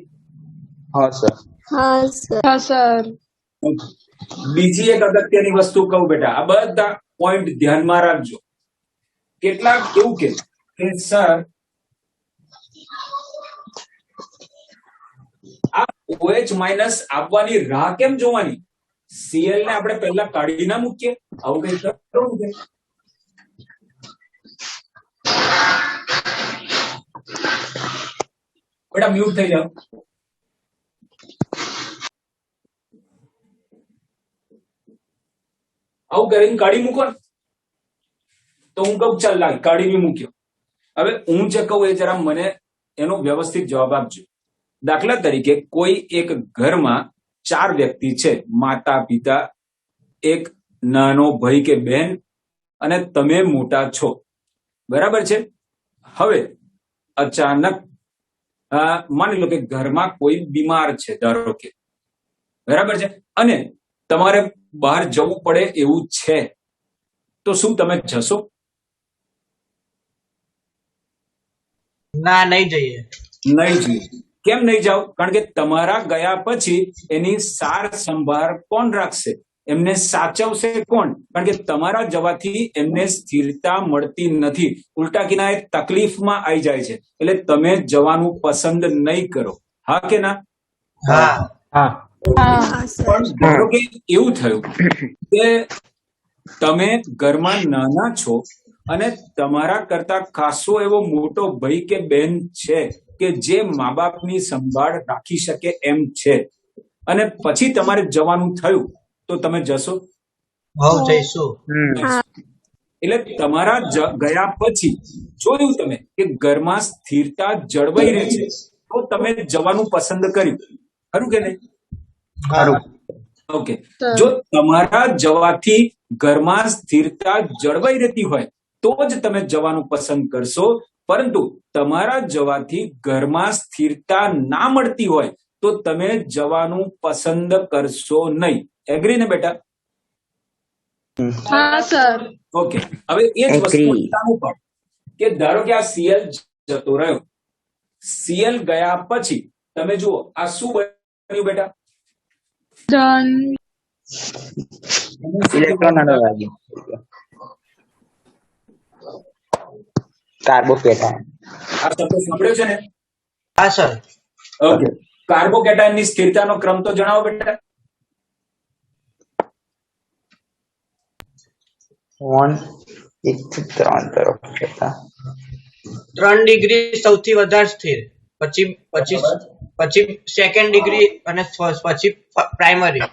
Speaker 7: હા સર.
Speaker 1: બીજી એક અગત્યની વસ્તુ કહું બેટા, આ બધા પોઈન્ટ ધ્યાનમાં રાખજો. કેટલાક એવું કે સર આ OH માઇનસ આવવાની રાહ કેમ જોવાની? Cl ને આપણે પહેલા કાઢી ના મૂકીએ? આવું કઈ કરવું છે? બેટા મ્યુટ થઈ જાઓ. આવું કરીને કાઢી મૂકો ને તો હું કહું ચાલ લાગ કાઢી બી મૂક્યો. હવે હું જે કહું એ જરા મને એનો વ્યવસ્થિત જવાબ આપજો. દાખલા તરીકે કોઈ એક ઘરમાં 4 વ્યક્તિ છે, માતા પિતા, એક નાનો ભાઈ કે બહેન અને તમે મોટા છો, બરાબર છે. હવે અચાનક માની લો કે ઘરમાં કોઈ બીમાર છે, ધારો કે, બરાબર છે, અને તમારે બહાર જવું પડે એવું છે, તો શું તમે જશો?
Speaker 2: ના, નહીં જઈએ.
Speaker 1: નહીં જઈએ. કેમ નહીં જાવ? કારણ કે તમારા ગયા પછી એની સાર સંભાળ કોણ રાખશે? એમને સાચવશે કોણ? કારણ કે તમારા જવાથી એમને સ્થિરતા મળતી નથી, ઉલટા કિના એ તકલીફમાં આવી જાય છે. એટલે તમે જવાનું પસંદ નહીં કરો. હા કે ના?
Speaker 2: હા.
Speaker 1: પણ ધારો કે એવું થયું કે તમે ઘરમાં નાના છો અને તમારા કરતા ખાસો એવો મોટો ભાઈ કે બહેન છે કે જે મા બાપની સંભાળ રાખી શકે એમ છે, અને પછી તમારે જવાનું થયું, તો તમે જશો?
Speaker 2: જઈશું.
Speaker 1: એટલે તમારા ગયા પછી જોયું તમે કે ઘરમાં સ્થિરતા જળવાઈ રહે છે, તો તમે જવાનું પસંદ કર્યું, ખરું કે નહીં? ઓકે. જો તમારા જવાથી ઘરમાં સ્થિરતા જળવાઈ રહેતી હોય તો જ તમે જવાનું પસંદ કરશો, પરંતુ તમારા જવાથી ઘરમાં સ્થિરતા ના મળતી હોય તો તમે જવાનું પસંદ કરશો નહીં. એગ્રી ને બેટા?
Speaker 7: હા સર.
Speaker 1: ઓકે. હવે એ જ વસ્તુ પણ કે ધારો કે આ સીએલ જતો રહ્યો, સીએલ ગયા પછી તમે જુઓ આ શું બન્યું બેટા?
Speaker 5: ઇલેક્ટ્રોન અનુરાગી કાર્બોકેટાયન.
Speaker 1: આ શબ્દ સાંભળ્યો છે ને?
Speaker 2: હા સર.
Speaker 1: ઓકે. કાર્બોકેટાયનની સ્થિરતાનો ક્રમ તો જણાવો બેટા.
Speaker 5: 1 થી 3 તરફ જતા
Speaker 2: 3 ડિગ્રી સૌથી વધારે સ્થિર, પછી સેકન્ડ ડિગ્રી અને પછી પ્રાઇમરી.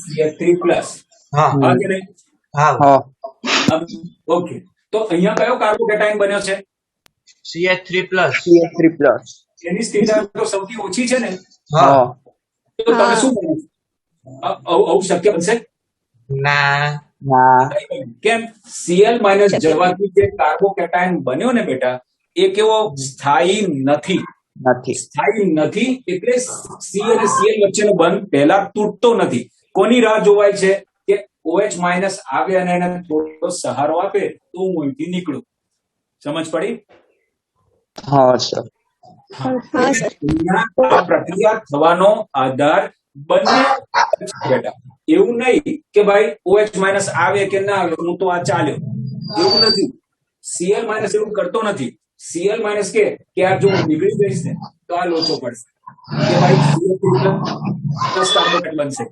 Speaker 1: CH3+.
Speaker 2: હા.
Speaker 1: હા કે નહીં?
Speaker 2: હા.
Speaker 1: ઓકે. તો અહીંયા કયો કાર્બોકેટાયન બન્યો છે?
Speaker 2: CH3+.
Speaker 1: એની સ્થિરતા તો સૌથી ઓછી છે ને?
Speaker 2: હા.
Speaker 1: તો તમે શું બનો? આવું શક્ય બનશે?
Speaker 2: ના.
Speaker 1: કેમ? Cl- જવાથી જે કાર્બોકેટાયન બન્યો ને બેટા, એ કેવો સ્થાયી નથી. સ્થાયી નથી એટલે C અને Cl વચ્ચેનો બંધ પહેલા તૂટતો નથી. કોની રાહ જોવાય છે કે OH- આવે અને એને થોડો સહારો આપે તો હું અહીંથી નીકળું. સમજ પડી?
Speaker 5: હા સર.
Speaker 1: આ પ્રક્રિયા થવાનો આધાર બંને બેટા. એવું નહીં કે ભાઈ OH- આવે કે ના આવે હું તો આ ચાલ્યો, એવું નથી. Cl- એવું કરતો નથી. Cl- કે આ જો હું નીકળી જઈશ ને તો આ લોચો પડશે કે ભાઈ કાર્બોકેટ બનશે.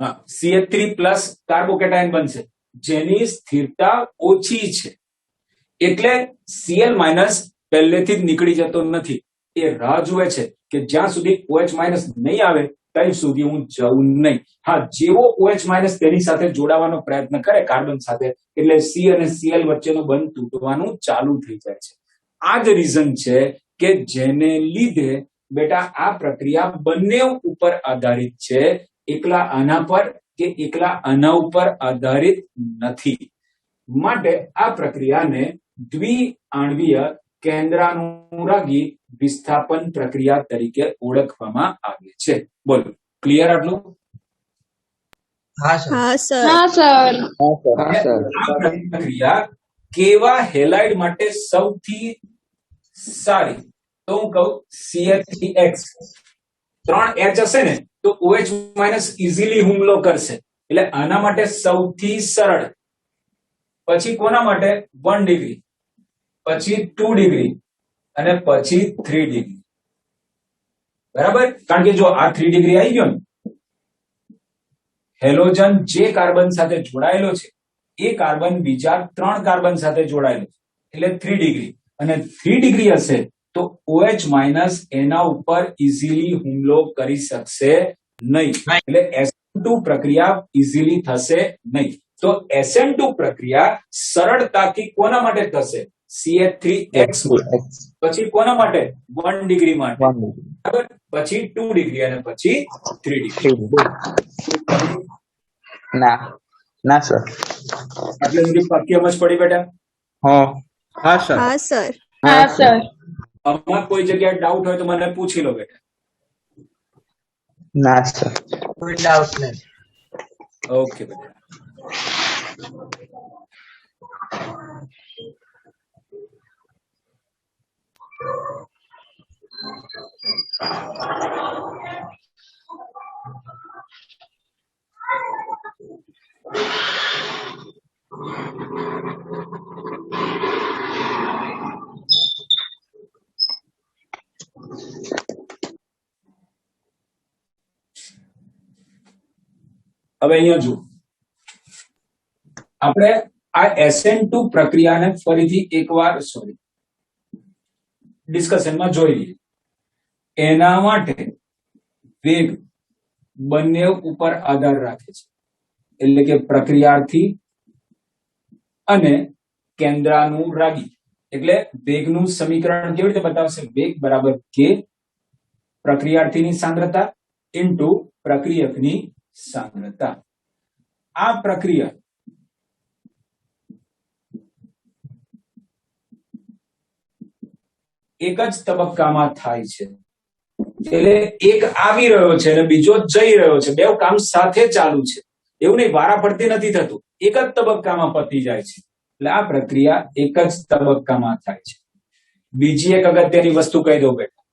Speaker 1: હા, CH3+ કાર્બોકેટાયન બનશે જેની સ્થિરતા ઓછી છે. એટલે Cl- પહેલેથી જ નીકળી જતો નથી. એ રાહ જુએ છે કે જ્યાં સુધી OH- નહીં આવે ત્યાં સુધી હું જઉં નહીં. હા, જેવો OH- તેની સાથે જોડાવાનો પ્રયત્ન કરે કાર્બન સાથે, એટલે C અને Cl વચ્ચેનો બંધ તૂટવાનું ચાલુ થઈ જાય છે. આ જ રીઝન છે કે જેને લીધે બેટા આ પ્રક્રિયા બંને ઉપર આધારિત છે, એકલા આના પર કે એકલા આના ઉપર આધારિત નથી. માટે આ પ્રક્રિયાને દ્વિઆણ્વીય કેન્દ્રાનુરાગી વિસ્થાપન પ્રક્રિયા તરીકે ઓળખવામાં આવે છે. બોલો, ક્લિયર આટલું?
Speaker 2: હા સર.
Speaker 7: હા સર.
Speaker 1: આ પ્રક્રિયા કેવા હેલાઇડ માટે સૌથી સારી? તો હું કહું CH3X. 3H હશે ને તો OH- ઇઝીલી હુમલો કરશે, એટલે આના માટે સૌથી સરળ. પછી કોના માટે? 1 ડિગ્રી, પછી 2 ડિગ્રી અને પછી 3 ડિગ્રી. બરાબર? કારણ કે જો આ 3 ડિગ્રી આવી ગયો ને, હેલોજન જે કાર્બન સાથે જોડાયેલો છે એ કાર્બન બીજા 3 કાર્બન સાથે જોડાયેલો છે, એટલે 3 ડિગ્રી. અને 3 ડિગ્રી હશે તો OH માઇનસ એના ઉપર ઇઝીલી હુમલો કરી શકશે નહીં, એટલે SN2 પ્રક્રિયા ઇઝીલી થશે નહીં. તો SN2 પ્રક્રિયા સરળતાથી કોના માટે થશે? CH3X પછી કોના માટે? 1 ડિગ્રી માટે, બરાબર, પછી 2 ડિગ્રી અને પછી 3 ડિગ્રી.
Speaker 5: ના ના સર.
Speaker 1: આટલે સુધી પાક્કી સમજ પડી બેટા?
Speaker 5: હા સર.
Speaker 7: હા સર.
Speaker 6: હા સર.
Speaker 1: આમાં કોઈ જગ્યાએ ડાઉટ હોય તો મને પૂછી લો બેટા.
Speaker 5: ના સર.
Speaker 2: કોઈ ડાઉટ નહીં.
Speaker 1: ઓકે બેટા. હવે અહીંયા જુઓ, આપણે આ SN2 પ્રક્રિયાને ફરીથી એકવાર ડિસ્કશનમાં જોઈ લઈએ. એના માટે વેગ બંને ઉપર આધાર રાખે છે, એટલે કે પ્રક્રિયાર્થી અને કેન્દ્રાનુરાગી. એટલે વેગનું સમીકરણ કેવી રીતે બતાવશે? વેગ બરાબર k પ્રક્રિયાર્થીની સાંદ્રતા ઇન્ટુ પ્રક્રિયકની સાંદ્રતા. આ પ્રક્રિયા એક જ તબક્કામાં થાય છે, એટલે એક આવી રહ્યો છે અને બીજો જઈ રહ્યો છે, બે કામ સાથે ચાલુ છે, એવું નહીં, વારા ફરતી નથી થતું, એક જ તબક્કામાં પતી જાય છે. એટલે આ પ્રક્રિયા એક જ તબક્કામાં થાય છે. બીજી એક અગત્યની વસ્તુ કહી દઉં બેટા,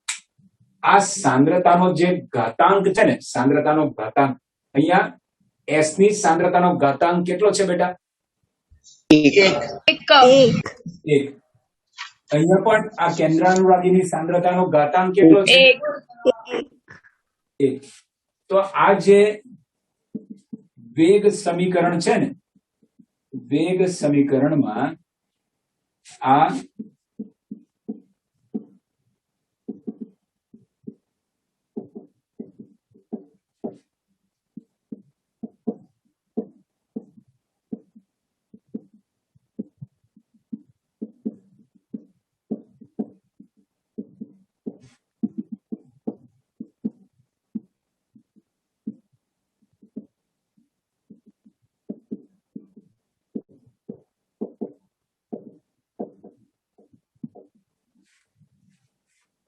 Speaker 1: આ સાંદ્રતાનો જે ઘાતાંક છે ને, સાંદ્રતાનો ઘાતાંક, અહીંયા S ની સાંદ્રતાનો ઘાતાંક કેટલો છે બેટા? 1. અહીંયા પણ આ કેન્દ્રાનુરાગીની સાંદ્રતાનો ઘાતાંક કેટલો છે? 1. તો આ જે વેગ સમીકરણ છે ને, વેગ સમીકરણમાં આ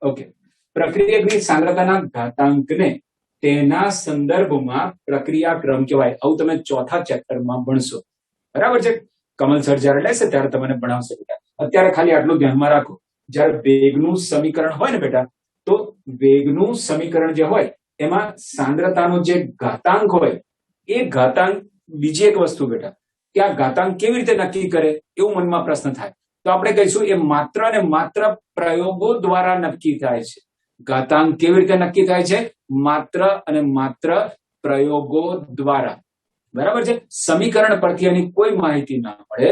Speaker 1: ઓકે, પ્રક્રિયકની સાંદ્રતાના ઘાતાંકને તેના સંદર્ભમાં પ્રક્રિયાક્રમ કહેવાય. આવું તમે ચોથા ચેપ્ટરમાં ભણશો, બરાબર છે? કમલ સર જ્યારે લેશે ત્યારે તમને ભણાવશે બેટા. અત્યારે ખાલી આટલું ધ્યાનમાં રાખો, જ્યારે વેગનું સમીકરણ હોય ને બેટા, તો વેગનું સમીકરણ જે હોય એમાં સાંદ્રતાનો જે ઘાતાંક હોય એ ઘાતાંક, બીજી એક વસ્તુ બેટા, કે આ ઘાતાંક કેવી રીતે નક્કી કરે એવું મનમાં પ્રશ્ન થાય. તો આપણે કહીશું એ માત્ર ને માત્ર પ્રયોગો દ્વારા નક્કી થાય છે. ઘાતાંક કેવી રીતે નક્કી થાય છે? માત્ર અને માત્ર પ્રયોગો દ્વારા, બરાબર છે? સમીકરણ પરથી એની કોઈ માહિતી ના મળે.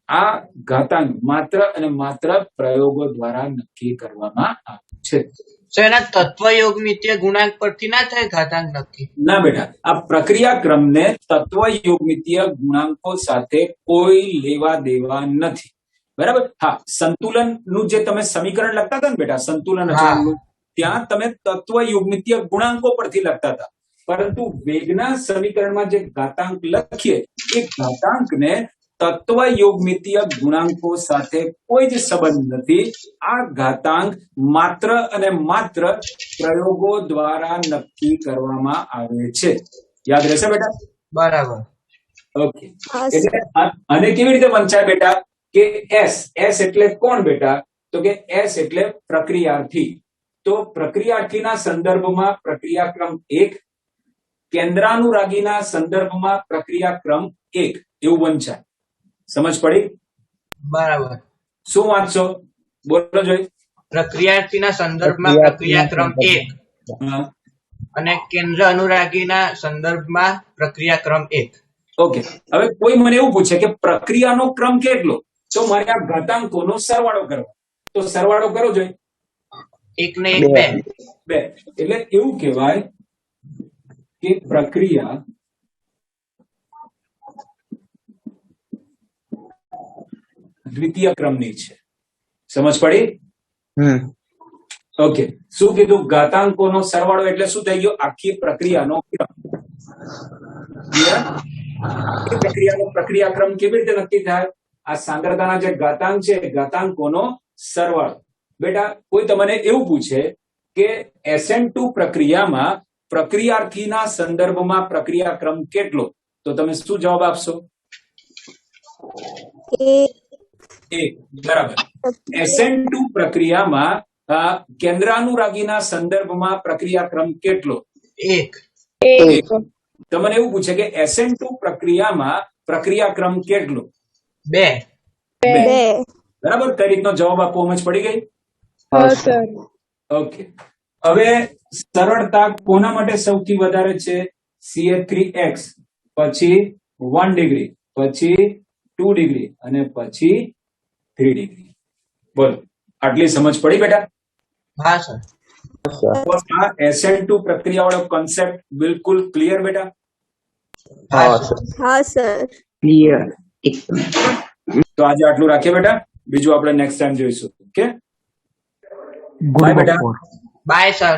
Speaker 1: આ ઘાતાંક માત્ર અને માત્ર પ્રયોગો દ્વારા નક્કી કરવામાં આવે છે.
Speaker 2: તો એના તત્વયોગમિતીય ગુણાંક પરથી ના થાય ઘાતાંક નક્કી?
Speaker 1: ના બેટા, આ પ્રક્રિયાક્રમને તત્વયોગમિતીય ગુણાંકો સાથે કોઈ લેવા દેવા નથી, બરાબર? હા, સંતુલન નું જે તમે સમીકરણ લખતા હતા ને બેટા, સંતુલન અચળાંકનું, ત્યાં તમે તત્વયોગમિતીય ગુણાંકો પરથી લખતા હતા, પરંતુ વેગના સમીકરણમાં જે ઘાતાંક લખીએ એ ઘાતાંકને તત્વયોગમિતીય ગુણાંકો સાથે કોઈ જ સંબંધ નથી. આ ઘાતાંક માત્ર અને માત્ર પ્રયોગો દ્વારા નક્કી કરવામાં આવે છે. યાદ રહેશે બેટા?
Speaker 2: બરાબર.
Speaker 1: ઓકે, એટલે અને કેવી રીતે વંચાય બેટા? કે S એટલે કોણ બેટા? તો કે S એટલે પ્રક્રિયાર્થી. તો પ્રક્રિયાર્થીના સંદર્ભમાં પ્રક્રિયાક્રમ 1, કેન્દ્રાનુરાગીના સંદર્ભમાં પ્રક્રિયાક્રમ 1 એવું વંચાય. સમજ પડી?
Speaker 2: બરાબર.
Speaker 1: શું વાંચશો? બોલો જોઈ.
Speaker 2: પ્રક્રિયાર્થીના સંદર્ભમાં પ્રક્રિયાક્રમ 1 અને કેન્દ્ર અનુરાગીના સંદર્ભમાં પ્રક્રિયાક્રમ 1.
Speaker 1: ઓકે, હવે કોઈ મને એવું પૂછે કે પ્રક્રિયાનો ક્રમ કેટલો, તો મારે આ ઘાતાંકોનો સરવાળો કરવો. તો સરવાળો કરો જોઈ.
Speaker 2: એક ને એક બે.
Speaker 1: બે. એટલે એવું કહેવાય કે પ્રક્રિયા દ્વિતીય ક્રમની છે. સમજ પડી? ઓકે. શું કીધું? ઘાતાંકોનો સરવાળો એટલે શું થઈ ગયો? આખી પ્રક્રિયાનો ક્રમ. Clear? આખી પ્રક્રિયાનો પ્રક્રિયાક્રમ કેવી રીતે નક્કી થાય? આ સાંદ્રતાના જે ઘાતાંક છે ઘાતાંકોનો સરવાળો. બેટા કોઈ તમને એવું પૂછે કે SN2 પ્રક્રિયામાં પ્રક્રિયાર્થીના સંદર્ભમાં પ્રક્રિયાક્રમ કેટલો, તો તમે શું જવાબ આપશો? એક. બરાબર. SN2 પ્રક્રિયામાં કેન્દ્રાનુરાગીના સંદર્ભમાં પ્રક્રિયાક્રમ કેટલો?
Speaker 2: એક.
Speaker 1: તમને એવું પૂછે કે SN2 પ્રક્રિયામાં પ્રક્રિયાક્રમ કેટલો? બે. બરાબર. કઈ રીતનો જવાબ આપવો સમજ પડી ગઈ? ઓકે. હવે સરળતા કોના માટે સૌથી વધારે છે? CH3X, પછી 1 ડિગ્રી, પછી 2 ડિગ્રી અને પછી 3 ડિગ્રી. બોલો, આટલી સમજ પડી બેટા?
Speaker 2: હા સર.
Speaker 1: આ SN2 પ્રક્રિયા વાળો કોન્સેપ્ટ બિલકુલ ક્લિયર બેટા?
Speaker 6: હા સર.
Speaker 4: ક્લિયર.
Speaker 1: તો આજે આટલું રાખીએ બેટા, બીજું આપણે નેક્સ્ટ ટાઈમ જોઈશું. ઓકે, બાય બેટા.
Speaker 2: Bye sir.